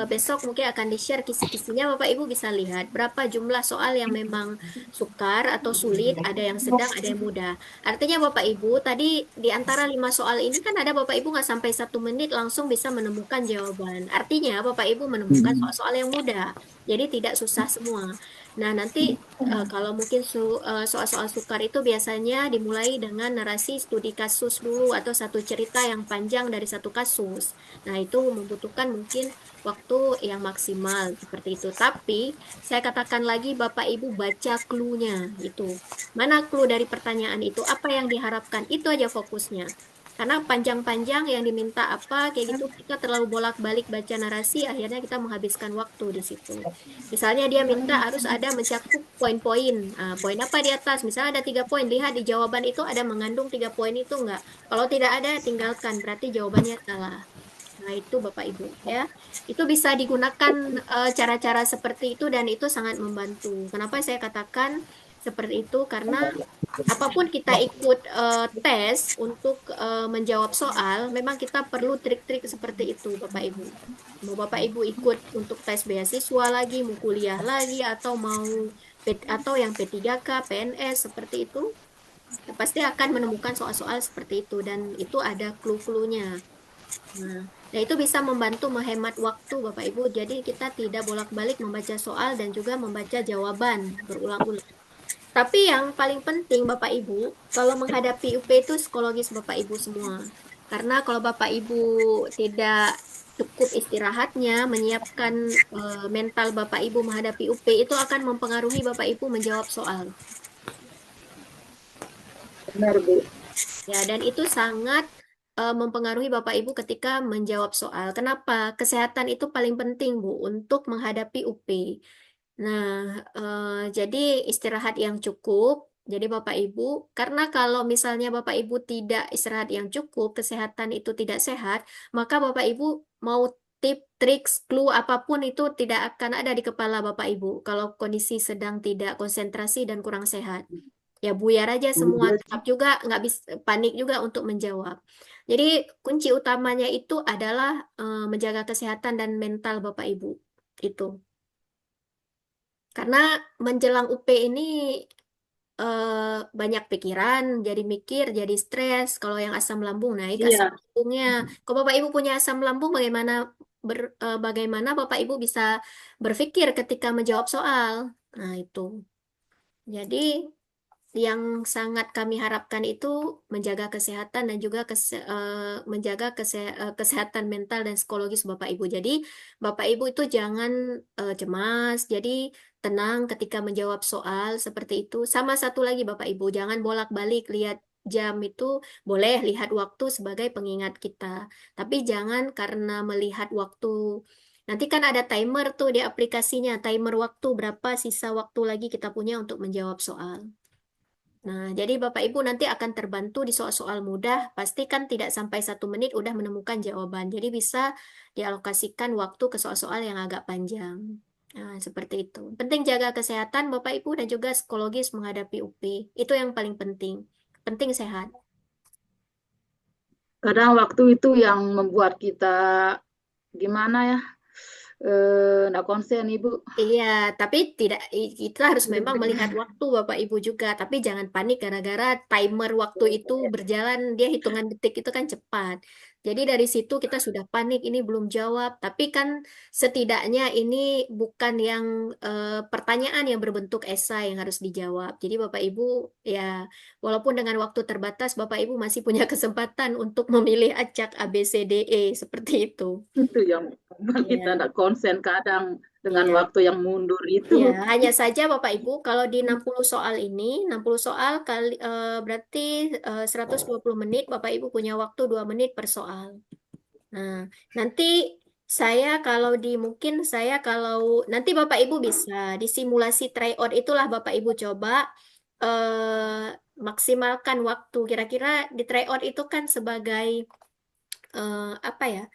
besok mungkin akan di-share kisi-kisinya Bapak Ibu bisa lihat berapa jumlah soal yang memang sukar atau sulit, ada yang sedang, ada yang mudah. Artinya Bapak Ibu tadi di antara 5 soal ini kan ada Bapak Ibu nggak sampai 1 menit langsung bisa menemukan jawaban. Artinya Bapak Ibu menemukan soal-soal yang mudah. Jadi tidak susah semua. Nah, nanti kalau mungkin soal-soal sukar itu biasanya dimulai dengan narasi studi kasus dulu atau satu cerita yang panjang dari satu kasus. Nah, itu membutuhkan mungkin waktu yang maksimal seperti itu. Tapi saya katakan lagi Bapak Ibu baca clue-nya itu. Mana clue dari pertanyaan itu? Apa yang diharapkan? Itu aja fokusnya. Karena panjang-panjang yang diminta apa kayak gitu kita terlalu bolak-balik baca narasi akhirnya kita menghabiskan waktu di situ. Misalnya dia minta harus ada mencakup poin-poin. Poin apa di atas? Misalnya ada 3 poin, lihat di jawaban itu ada mengandung 3 poin itu enggak. Kalau tidak ada tinggalkan, berarti jawabannya salah. Nah, itu Bapak Ibu ya. Itu bisa digunakan cara-cara seperti itu dan itu sangat membantu. Kenapa saya katakan seperti itu? Karena apapun kita ikut tes untuk menjawab soal, memang kita perlu trik-trik seperti itu, Bapak Ibu. Mau Bapak Ibu ikut untuk tes beasiswa lagi, mau kuliah lagi, atau atau yang P3K, PNS seperti itu, pasti akan menemukan soal-soal seperti itu dan itu ada clue-cluenya. Nah, itu bisa membantu menghemat waktu, Bapak Ibu. Jadi kita tidak bolak-balik membaca soal dan juga membaca jawaban berulang-ulang. Tapi yang paling penting Bapak Ibu, kalau menghadapi UP itu psikologis Bapak Ibu semua. Karena kalau Bapak Ibu tidak cukup istirahatnya, menyiapkan mental Bapak Ibu menghadapi UP itu akan mempengaruhi Bapak Ibu menjawab soal.
Benar, Bu.
Ya, dan itu sangat mempengaruhi Bapak Ibu ketika menjawab soal. Kenapa? Kesehatan itu paling penting, Bu, untuk menghadapi UP. Nah, jadi istirahat yang cukup. Jadi Bapak Ibu, karena kalau misalnya Bapak Ibu tidak istirahat yang cukup, kesehatan itu tidak sehat, maka Bapak Ibu mau tip, trik, clue apapun itu tidak akan ada di kepala Bapak Ibu kalau kondisi sedang tidak konsentrasi dan kurang sehat. Ya buyar aja semua, tetap juga nggak bisa panik juga untuk menjawab. Jadi kunci utamanya itu adalah menjaga kesehatan dan mental Bapak Ibu. Itu. Karena menjelang UP ini banyak pikiran, jadi mikir, jadi stres. Kalau yang asam lambung naik asam
Iya.
lambungnya. Kalau Bapak Ibu punya asam lambung, bagaimana Bapak Ibu bisa berpikir ketika menjawab soal? Nah, itu. Jadi yang sangat kami harapkan itu menjaga kesehatan dan juga menjaga kesehatan mental dan psikologis Bapak Ibu. Jadi Bapak Ibu itu jangan cemas, jadi tenang ketika menjawab soal seperti itu. Sama satu lagi Bapak Ibu, jangan bolak-balik lihat jam itu, boleh lihat waktu sebagai pengingat kita. Tapi jangan karena melihat waktu. Nanti kan ada timer tuh di aplikasinya, timer waktu berapa sisa waktu lagi kita punya untuk menjawab soal. Nah, jadi Bapak Ibu nanti akan terbantu di soal-soal mudah, pastikan tidak sampai 1 menit udah menemukan jawaban. Jadi bisa dialokasikan waktu ke soal-soal yang agak panjang. Nah, seperti itu. Penting jaga kesehatan Bapak Ibu dan juga psikologis menghadapi UP. Itu yang paling penting. Penting sehat.
Kadang waktu itu yang membuat kita gimana ya, Nggak konsen Ibu.
Iya, tapi tidak kita harus memang melihat waktu Bapak Ibu juga, tapi jangan panik gara-gara timer waktu itu berjalan, dia hitungan detik itu kan cepat. Jadi dari situ kita sudah panik, ini belum jawab, tapi kan setidaknya ini bukan yang pertanyaan yang berbentuk esai yang harus dijawab. Jadi Bapak Ibu ya walaupun dengan waktu terbatas, Bapak Ibu masih punya kesempatan untuk memilih acak A, B, C, D, E seperti itu.
Itu yang kita
Ya.
nggak konsen kadang dengan
Iya.
waktu yang mundur itu.
Ya, hanya saja Bapak Ibu, kalau di 60 soal ini, 60 soal kali berarti 120 menit, Bapak Ibu punya waktu 2 menit per soal. Nah, nanti mungkin saya kalau nanti Bapak Ibu bisa di simulasi tryout itulah Bapak Ibu coba maksimalkan waktu. Kira-kira di tryout itu kan sebagai apa ya?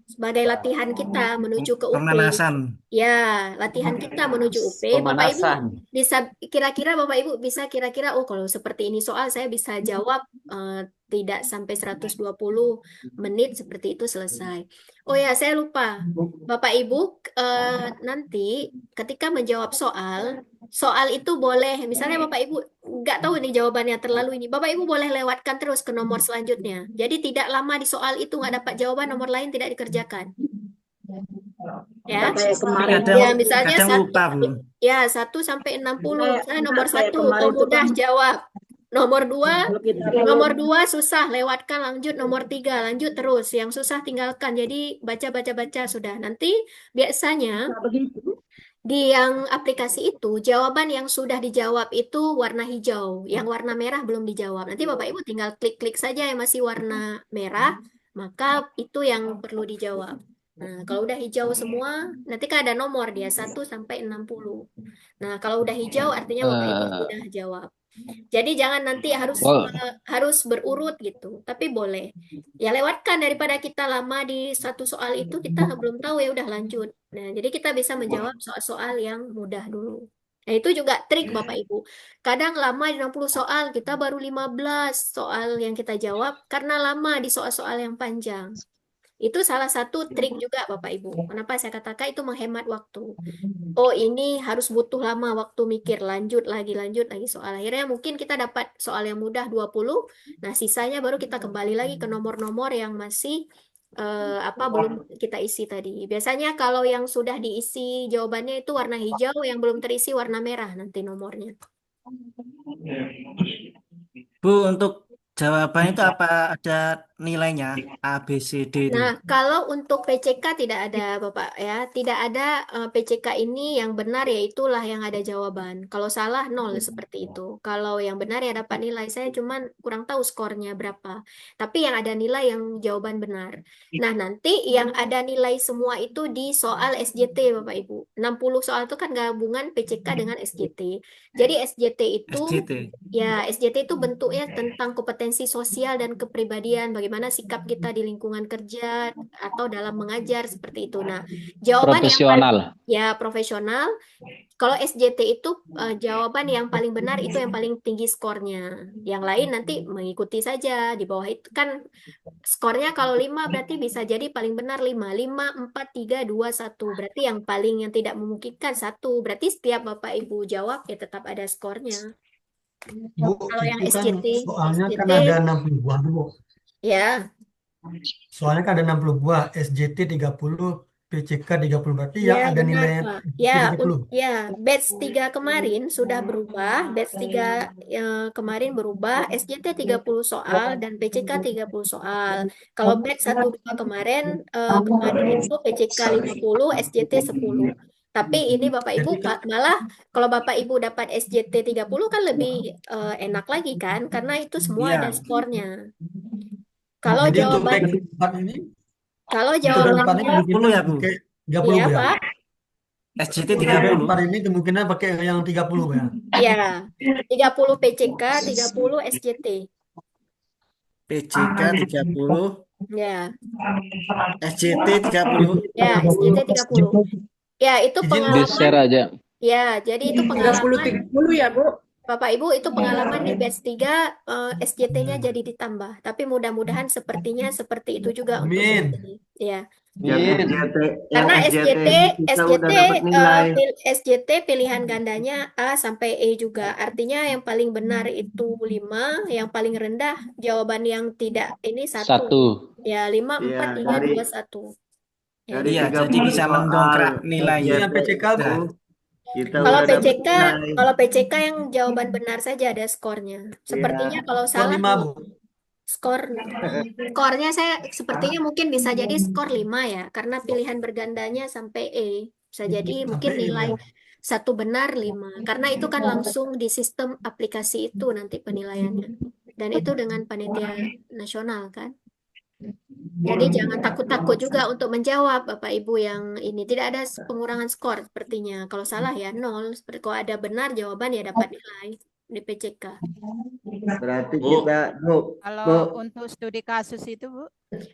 Sebagai latihan kita menuju ke UP.
Pemanasan.
Ya, latihan kita menuju UP. Bapak Ibu
Pemanasan.
bisa kira-kira Bapak Ibu bisa kira-kira oh kalau seperti ini soal saya bisa jawab tidak sampai 120 menit seperti itu selesai. Oh ya, saya lupa. Bapak Ibu nanti ketika menjawab soal itu boleh misalnya Bapak Ibu nggak tahu ini jawabannya terlalu ini. Bapak Ibu boleh lewatkan terus ke nomor selanjutnya. Jadi tidak lama di soal itu nggak dapat jawaban, nomor lain tidak dikerjakan. Ya,
Kayak kemarin.
ya misalnya
kadang lupa, Bu.
1 sampai 60. Misalnya nomor
Kayak
1
kemarin
kau
itu
mudah
kan.
jawab. Nomor 2
Kalau kita
Nomor 2 susah, lewatkan lanjut. Nomor 3 lanjut terus. Yang susah tinggalkan. Jadi baca sudah. Nanti biasanya
begitu.
di yang aplikasi itu, jawaban yang sudah dijawab itu warna hijau. Yang warna merah belum dijawab. Nanti Bapak Ibu tinggal klik-klik saja yang masih warna merah, maka itu yang perlu dijawab. Nah, kalau udah hijau semua, nanti kan ada nomor dia 1 sampai 60. Nah, kalau udah hijau artinya Bapak Ibu sudah jawab. Jadi jangan nanti harus berurut gitu, tapi boleh. Ya lewatkan daripada kita lama di satu soal itu kita belum tahu ya udah lanjut. Nah, jadi kita bisa menjawab soal-soal yang mudah dulu. Nah, itu juga trik Bapak Ibu. Kadang lama di 60 soal, kita baru 15 soal yang kita jawab karena lama di soal-soal yang panjang. Itu salah satu trik juga Bapak Ibu. Kenapa saya katakan itu menghemat waktu. Oh ini harus butuh lama waktu mikir, lanjut lagi soal. Akhirnya mungkin kita dapat soal yang mudah 20, nah sisanya baru kita kembali lagi ke nomor-nomor yang masih belum kita isi tadi. Biasanya kalau yang sudah diisi jawabannya itu warna hijau, yang belum terisi warna merah nanti nomornya.
Bu, untuk jawaban itu apa ada nilainya A, B, C, D itu?
Nah, kalau untuk PCK tidak ada, Bapak ya. Tidak ada PCK ini yang benar ya itulah yang ada jawaban. Kalau salah 0 seperti itu. Kalau yang benar ya dapat nilai. Saya cuman kurang tahu skornya berapa. Tapi yang ada nilai yang jawaban benar. Nah, nanti yang ada nilai semua itu di soal SJT, Bapak Ibu. 60 soal itu kan gabungan PCK dengan SJT. Jadi SJT itu SJT itu bentuknya tentang kompetensi sosial dan kepribadian, bagaimana sikap kita di lingkungan kerja atau dalam mengajar seperti itu. Nah, jawaban
Profesional.
profesional. Kalau SJT itu jawaban yang paling benar itu yang paling tinggi skornya. Yang lain nanti mengikuti saja. Di bawah itu kan skornya kalau 5 berarti bisa jadi paling benar 5. 5, 4, 3, 2, 1. Berarti yang tidak memungkinkan 1. Berarti setiap Bapak Ibu jawab ya tetap ada skornya.
Bu,
Kalau yang
itu kan
SJT,
soalnya kan ada 60 buah, Bu.
ya.
Soalnya kan ada 60 buah, SJT 30, PCK 30, berarti
Ya,
yang ada
benar,
nilai
Pak. Ya,
30.
batch 3 kemarin sudah berubah. Batch 3 kemarin berubah. SJT 30 soal dan PCK 30 soal. Kalau batch 1-2 kemarin itu PCK 50, SJT 10. Tapi ini Bapak Ibu malah kalau Bapak Ibu dapat SJT 30 kan lebih enak lagi kan karena itu semua ada skornya. Kalau
Jadi untuk
jawaban
batch 4 ini,
kalau
untuk batch 4 ini
jawabannya
kemungkinan ya, Bu?
pakai 30,
iya,
Bu, ya?
Pak.
SJT
Untuk batch
30.
4 ini kemungkinan pakai yang 30, Bu, ya?
Iya, 30 PCK, 30 SJT.
PCK 30,
Ya,
SJT 30.
ya, SJT 30. Ya, itu
Di
pengalaman.
share aja.
Ya, jadi itu pengalaman.
30 ya, Bu.
Bapak Ibu itu pengalaman di batch 3 SJT-nya jadi ditambah. Tapi mudah-mudahan sepertinya seperti itu juga untuk
Amin.
batch ini. Ya.
Yang
Amin.
SJT,
Karena
SJT kita udah dapat nilai.
SJT pilihan gandanya A sampai E juga. Artinya yang paling benar itu 5, yang paling rendah jawaban yang tidak ini 1.
Satu.
Ya, 5, 4,
Iya,
3,
dari
2, 1. Ya,
dari
Iya, jadi
30
bisa
soal
mendongkrak nilainya.
Yang
SJT
PCK, Bu.
itu kita
Kalau
udah dapat
PCK,
nilai.
kalau PCK yang jawaban benar saja ada skornya. Sepertinya
Iya.
kalau
Skor
salah
5, Bu.
skornya saya sepertinya mungkin bisa jadi skor 5 ya, karena pilihan bergandanya sampai E. Bisa jadi mungkin
Sampai E,
nilai
Bu.
1 benar 5. Karena itu kan langsung di sistem aplikasi itu nanti penilaiannya. Dan itu dengan panitia nasional kan. Jadi jangan takut-takut juga untuk menjawab Bapak Ibu yang ini. Tidak ada pengurangan skor sepertinya. Kalau salah ya 0. Seperti kalau ada benar jawaban ya dapat nilai di PCK.
Berarti
Bu,
kita, Bu,
Kalau untuk studi kasus itu, Bu,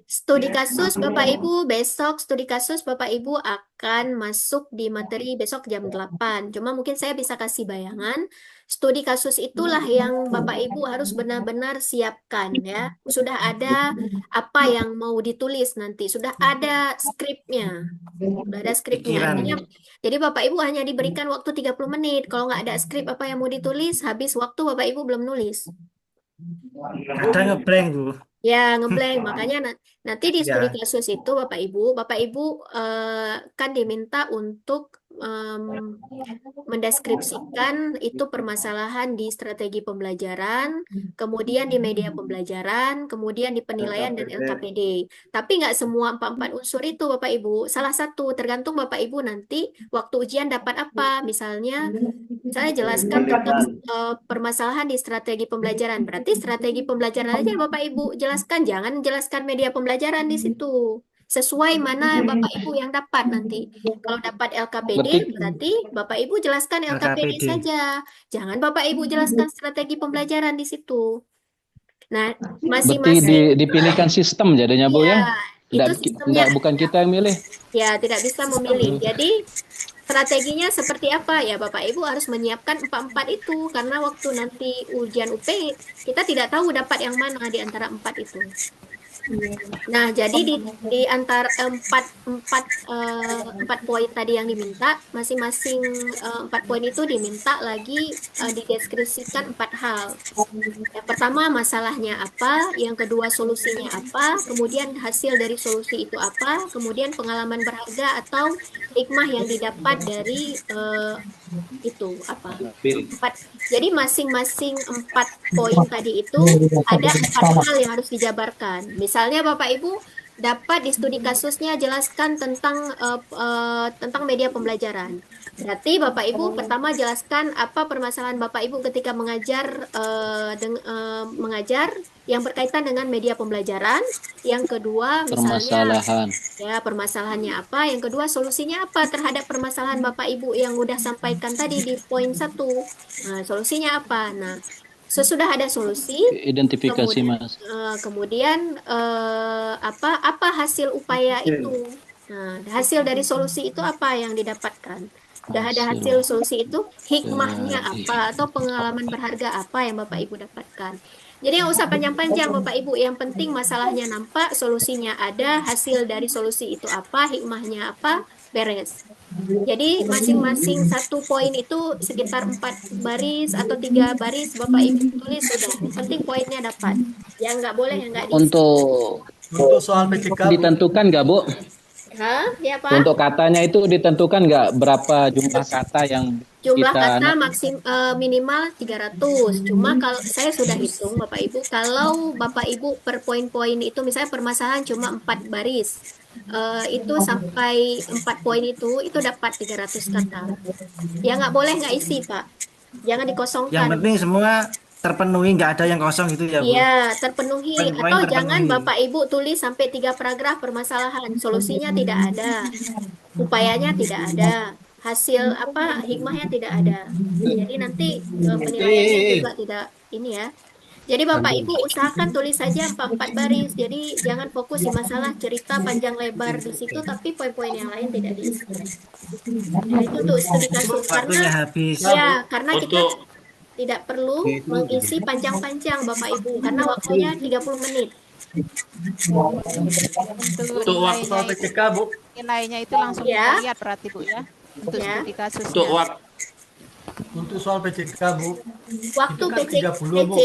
Studi kasus Bapak Ibu besok studi kasus Bapak Ibu akan masuk di materi besok jam 8. Cuma mungkin saya bisa kasih bayangan. Studi kasus itulah yang Bapak Ibu harus benar-benar siapkan ya. Sudah ada apa yang mau ditulis nanti. Sudah ada skripnya. Sudah ada skripnya.
Pikiran.
Artinya, jadi Bapak Ibu hanya diberikan waktu 30 menit. Kalau nggak ada skrip apa yang mau ditulis, habis waktu Bapak Ibu belum nulis.
Kadang ngeblank, Bu.
Ya, ngeblank. Makanya nanti di studi
Ya.
kasus itu Bapak Ibu kan diminta untuk mendeskripsikan itu permasalahan di strategi pembelajaran, kemudian di media pembelajaran, kemudian di penilaian dan LKPD. Tapi nggak semua 4 unsur itu Bapak Ibu. Salah satu, tergantung Bapak Ibu nanti waktu ujian dapat apa. Misalnya, saya jelaskan tentang permasalahan di strategi pembelajaran. Berarti strategi pembelajaran aja Bapak Ibu jelaskan, jangan jelaskan media pembelajaran di situ. Sesuai mana Bapak Ibu yang dapat nanti. Kalau dapat LKPD, berarti Bapak Ibu jelaskan LKPD
LKPD.
saja. Jangan Bapak Ibu jelaskan strategi pembelajaran di situ. Nah,
Berarti
masing-masing
dipilihkan sistem jadinya, Bu, ya?
itu
Tidak,
sistemnya.
bukan kita yang milih.
Ya, tidak bisa memilih. Jadi, strateginya seperti apa? Ya, Bapak Ibu harus menyiapkan 4 itu. Karena waktu nanti ujian UP, kita tidak tahu dapat yang mana di antara 4 itu. Nah, jadi di antara 4 poin tadi yang diminta, masing-masing 4 poin itu diminta lagi dideskripsikan 4 hal. Yang pertama masalahnya apa, yang kedua solusinya apa, kemudian hasil dari solusi itu apa, kemudian pengalaman berharga atau hikmah yang didapat dari itu apa. 4. Jadi masing-masing 4 poin tadi itu ada 4 hal yang harus dijabarkan. Misalnya Bapak Ibu dapat di studi kasusnya jelaskan tentang media pembelajaran. Berarti Bapak Ibu pertama jelaskan apa permasalahan Bapak Ibu ketika mengajar yang berkaitan dengan media pembelajaran. Yang kedua misalnya permasalahannya apa, yang kedua solusinya apa terhadap permasalahan Bapak Ibu yang udah sampaikan tadi di poin 1. Nah, solusinya apa? Nah, sesudah ada solusi,
Identifikasi, Mas.
kemudian apa hasil upaya itu? Nah, hasil dari solusi itu apa yang didapatkan? Udah ada hasil solusi itu, hikmahnya apa atau pengalaman berharga apa yang Bapak Ibu dapatkan? Jadi nggak usah panjang-panjang Bapak Ibu, yang penting masalahnya nampak, solusinya ada, hasil dari solusi itu apa, hikmahnya apa, beres. Jadi masing-masing 1 poin itu sekitar 4 baris atau 3 baris Bapak Ibu tulis sudah. Yang penting poinnya dapat. Yang nggak boleh yang nggak diisi.
Untuk soal PCK, Bu.
Ditentukan nggak, Bu?
Hah? Ya Pak?
Untuk katanya itu ditentukan nggak berapa jumlah kata yang
Jumlah
kita
kata minimal 300. Cuma kalau saya sudah hitung Bapak Ibu, kalau Bapak Ibu per poin-poin itu misalnya permasalahan cuma 4 baris. Itu sampai 4 poin itu dapat 300 kata. Ya nggak boleh nggak isi Pak. Jangan dikosongkan.
Yang penting semua terpenuhi, nggak ada yang kosong gitu ya, Bu?
Iya, terpenuhi.
Poin-poin
Atau
terpenuhi.
jangan Bapak Ibu tulis sampai 3 paragraf permasalahan. Solusinya tidak ada. Upayanya tidak ada. Hasil hikmahnya tidak ada. Jadi nanti penilaiannya juga tidak ini ya. Jadi Bapak Ibu usahakan tulis saja 4 baris. Jadi jangan fokus di masalah cerita panjang lebar di situ, tapi poin-poin yang lain tidak diisi. Nah, itu untuk studi kasus
Waktunya habis.
ya karena kita
Untuk
Tidak perlu mengisi panjang-panjang Bapak Ibu karena waktunya 30 menit.
Untuk
Untuk waktu
nilainya itu,
PCK, Bu.
nilainya itu langsung kita lihat berarti Bu ya. Untuk
Ya.
studi kasusnya.
Untuk
Untuk soal PCK, Bu.
Waktu
Itu kan 30, Bu.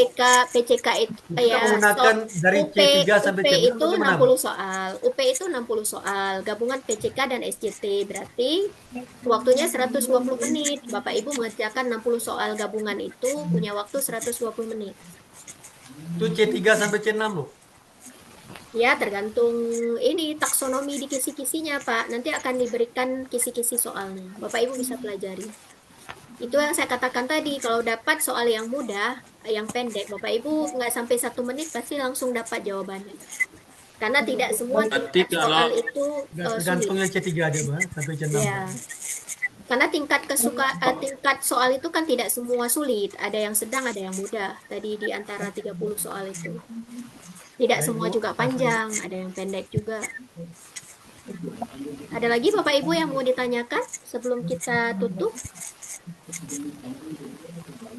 PCK itu
Kita menggunakan dari C3 sampai
UP
C6
itu
bagaimana,
60 soal. UP itu 60 soal. Gabungan PCK dan SJT berarti waktunya 120 menit. Bapak Ibu mengerjakan 60 soal gabungan itu punya waktu 120 menit.
Itu C3 sampai C6, Bu.
Ya, tergantung ini taksonomi di kisi-kisinya, Pak. Nanti akan diberikan kisi-kisi soalnya. Bapak Ibu bisa pelajari. Itu yang saya katakan tadi, kalau dapat soal yang mudah, yang pendek, Bapak Ibu nggak sampai 1 menit pasti langsung dapat jawabannya. Karena tidak semua
Berarti
tingkat soal
kalau
itu
Tergantung
sulit.
yang C3 aja, Bu, sampai C6.
Ya, karena tingkat soal itu kan tidak semua sulit. Ada yang sedang, ada yang mudah. Tadi di antara 30 soal itu. Tidak
Baik,
semua
Bu.
juga panjang, ada yang pendek juga. Ada lagi Bapak Ibu yang mau ditanyakan sebelum kita tutup?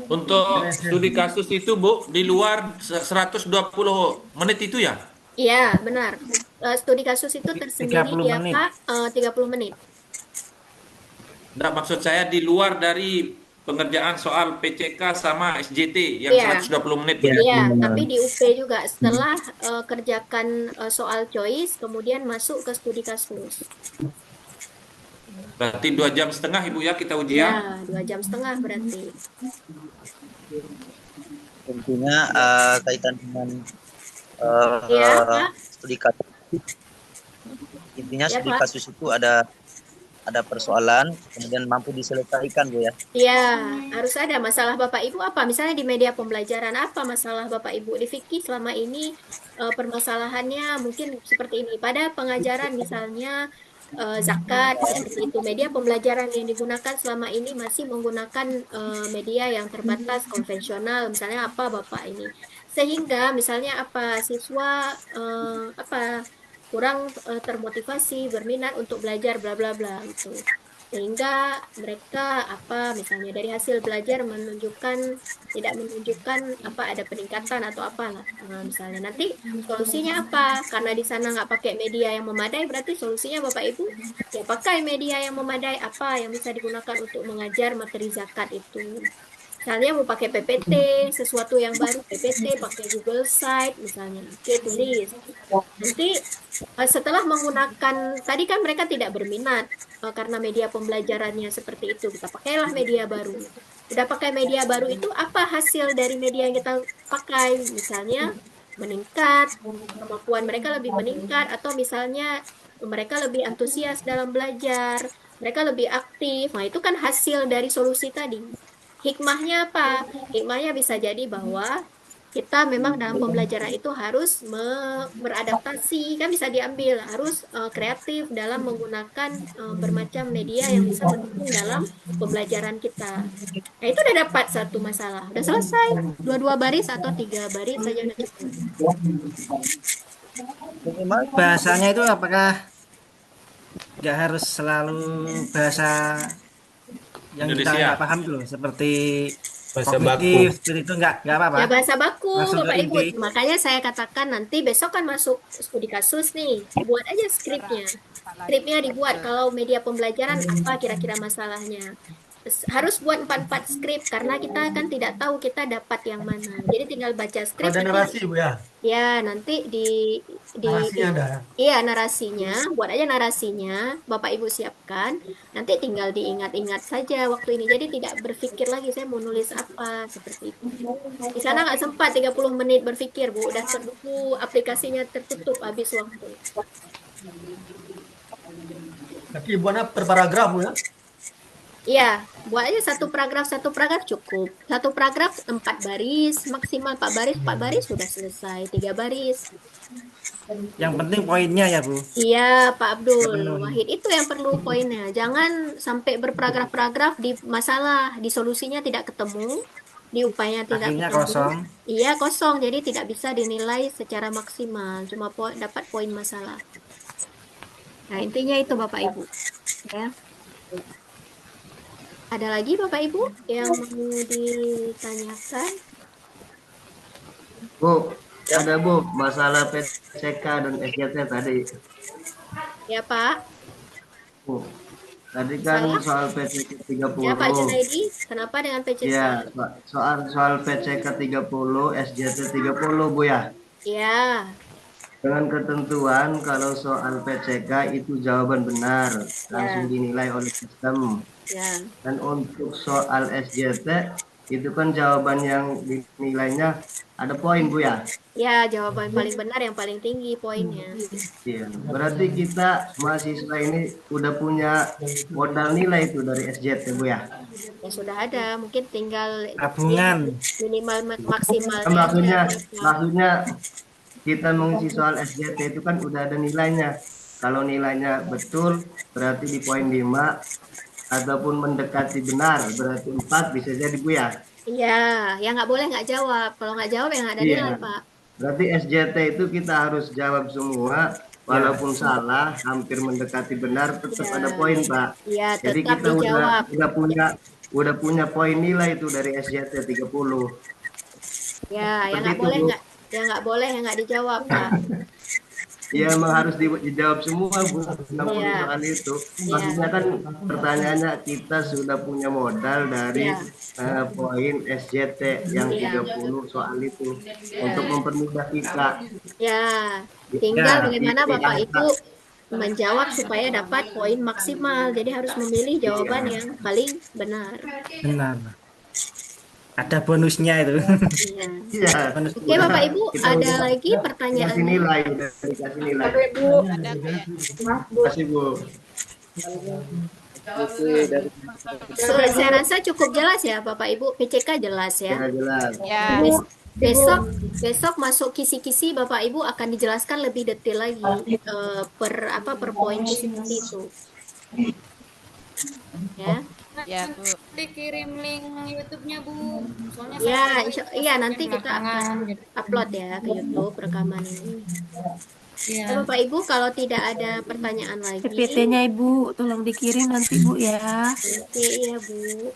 untuk studi kasus itu Bu di luar 120 menit itu ya?
Iya, benar. Studi kasus itu tersendiri
30
ya
menit.
Pak, 30 menit.
Nah, maksud saya di luar dari pengerjaan soal PCK sama SJT yang
Iya.
120 menit.
Iya, tapi di UP juga setelah kerjakan soal choice, kemudian masuk ke studi kasus.
Berarti 2,5 jam Ibu ya kita ujian.
Ya, 2,5 jam berarti.
Tentunya kaitan dengan
Iya, Pak.
studi kasus. Intinya
Ya,
studi
Pak.
kasus itu ada persoalan, kemudian mampu diselesaikan, Bu ya.
Iya, harus ada masalah Bapak Ibu apa? Misalnya di media pembelajaran apa masalah Bapak Ibu di fikih selama ini permasalahannya mungkin seperti ini. Pada pengajaran misalnya zakat seperti itu. Media pembelajaran yang digunakan selama ini masih menggunakan media yang terbatas konvensional. Misalnya apa Bapak ini? Sehingga misalnya apa siswa kurang termotivasi berminat untuk belajar bla bla bla gitu, sehingga mereka misalnya dari hasil belajar tidak menunjukkan ada peningkatan atau apalah. Misalnya nanti solusinya apa, karena di sana nggak pakai media yang memadai, berarti solusinya Bapak Ibu ya pakai media yang memadai, apa yang bisa digunakan untuk mengajar materi zakat itu. Misalnya mau pakai PPT, sesuatu yang baru PPT, pakai Google Site misalnya. Oke, tulis. Nanti setelah menggunakan, tadi kan mereka tidak berminat karena media pembelajarannya seperti itu. Kita pakailah media baru. Udah pakai media baru itu, apa hasil dari media yang kita pakai? Misalnya meningkat, kemampuan mereka lebih meningkat, atau misalnya mereka lebih antusias dalam belajar, mereka lebih aktif. Nah, itu kan hasil dari solusi tadi. Hikmahnya apa? Hikmahnya bisa jadi bahwa kita memang dalam pembelajaran itu harus beradaptasi, kan bisa diambil, harus kreatif dalam menggunakan bermacam media yang bisa mendukung dalam pembelajaran kita. Nah, itu udah dapat satu masalah, udah selesai. 2 baris atau 3 baris saja udah cukup.
Bahasanya itu apakah nggak harus selalu bahasa yang kita
Indonesia.
nggak paham dulu, seperti
Bahasa
kognitif, seperti itu nggak apa-apa.
Ya bahasa baku
Langsung ke
Bapak Ibu.
inti.
Makanya saya katakan nanti besok kan masuk studi kasus nih. Buat aja skripnya. Skripnya dibuat kalau media pembelajaran apa kira-kira masalahnya. Harus buat 4 skrip karena kita kan tidak tahu kita dapat yang mana. Jadi tinggal baca skrip.
Ada narasi, Bu ya.
Ya, nanti
Narasinya ada.
Iya, narasinya, buat aja narasinya, Bapak Ibu siapkan. Nanti tinggal diingat-ingat saja waktu ini. Jadi tidak berpikir lagi saya mau nulis apa seperti itu. Di sana nggak sempat 30 menit berpikir, Bu. Udah buku aplikasinya tertutup habis waktu.
Tapi buatnya per paragraf, Bu ya.
Iya, buat aja satu paragraf cukup. Satu paragraf 4 baris, maksimal 4 baris sudah selesai. 3 baris.
Yang penting poinnya ya, Bu.
Iya, Pak Abdul
Penuh.
Wahid, itu yang perlu poinnya. Jangan sampai berparagraf-paragraf di masalah, di solusinya tidak ketemu, di upaya tidak
Akhirnya
ketemu.
kosong.
Iya, kosong. Jadi tidak bisa dinilai secara maksimal, cuma dapat poin masalah. Nah, intinya itu Bapak Ibu. Ya. Ada lagi Bapak Ibu yang mau ditanyakan?
Bu, ada Bu, masalah PCK dan SJT tadi.
Ya Pak.
Bu, tadi kan
Masalah?
soal PCK 30.
Ya Pak Junaidi, kenapa dengan PCK?
Ya, soal PCK 30, SJT 30 Bu ya.
Ya.
Dengan ketentuan kalau soal PCK itu jawaban benar, langsung dinilai oleh sistem.
Ya.
Dan untuk soal SJT itu kan jawaban yang dinilainya ada poin Bu ya.
Ya, jawaban paling benar yang paling tinggi poinnya.
Iya, berarti kita mahasiswa ini udah punya modal nilai itu dari SJT Bu ya.
Ya sudah ada, mungkin tinggal
Tabungan.
minimal maksimal.
Maksudnya kita mengisi soal SJT itu kan udah ada nilainya. Kalau nilainya betul berarti di poin 5, ataupun mendekati benar berarti 4 bisa jadi Bu ya.
Iya, ya nggak boleh nggak jawab. Kalau nggak jawab ya nggak ada nilai Pak.
Berarti SJT itu kita harus jawab semua, walaupun salah, hampir mendekati benar, tetap ada poin Pak.
Iya,
Jadi
tetap
kita
dijawab.
udah punya poin nilai itu dari SJT 30.
Ya, yang
Seperti
nggak
itu,
boleh
Bu.
yang nggak dijawab Pak.
Iya, emang harus dijawab semua Bu, soal itu. Maksudnya kan pertanyaannya kita sudah punya modal dari poin SJT yang 30 soal itu untuk mempermudah kita.
Ya, tinggal bagaimana Bapak Ibu menjawab supaya dapat poin maksimal. Jadi harus memilih jawaban yang paling benar.
Benar. Ada bonusnya itu.
Iya. Oke Bapak Ibu, ada lagi pertanyaan?
Kasih nilai, kasih nilai.
Bu. Maaf Bu.
Kasih Bu.
Saya rasa cukup jelas ya Bapak Ibu, PCK jelas ya.
Jelas.
Ya.
Besok masuk kisi-kisi Bapak Ibu akan dijelaskan lebih detail lagi per poin kisi-kisi itu. Ya.
Ya, Bu.
Dikirim link YouTube-nya Bu. Soalnya
Ya, iya nanti kita akan upload ya ke YouTube rekaman ini. Ya. Bapak Ibu kalau tidak ada pertanyaan lagi.
PPT-nya Ibu, tolong dikirim nanti Bu ya.
Oke, iya Bu.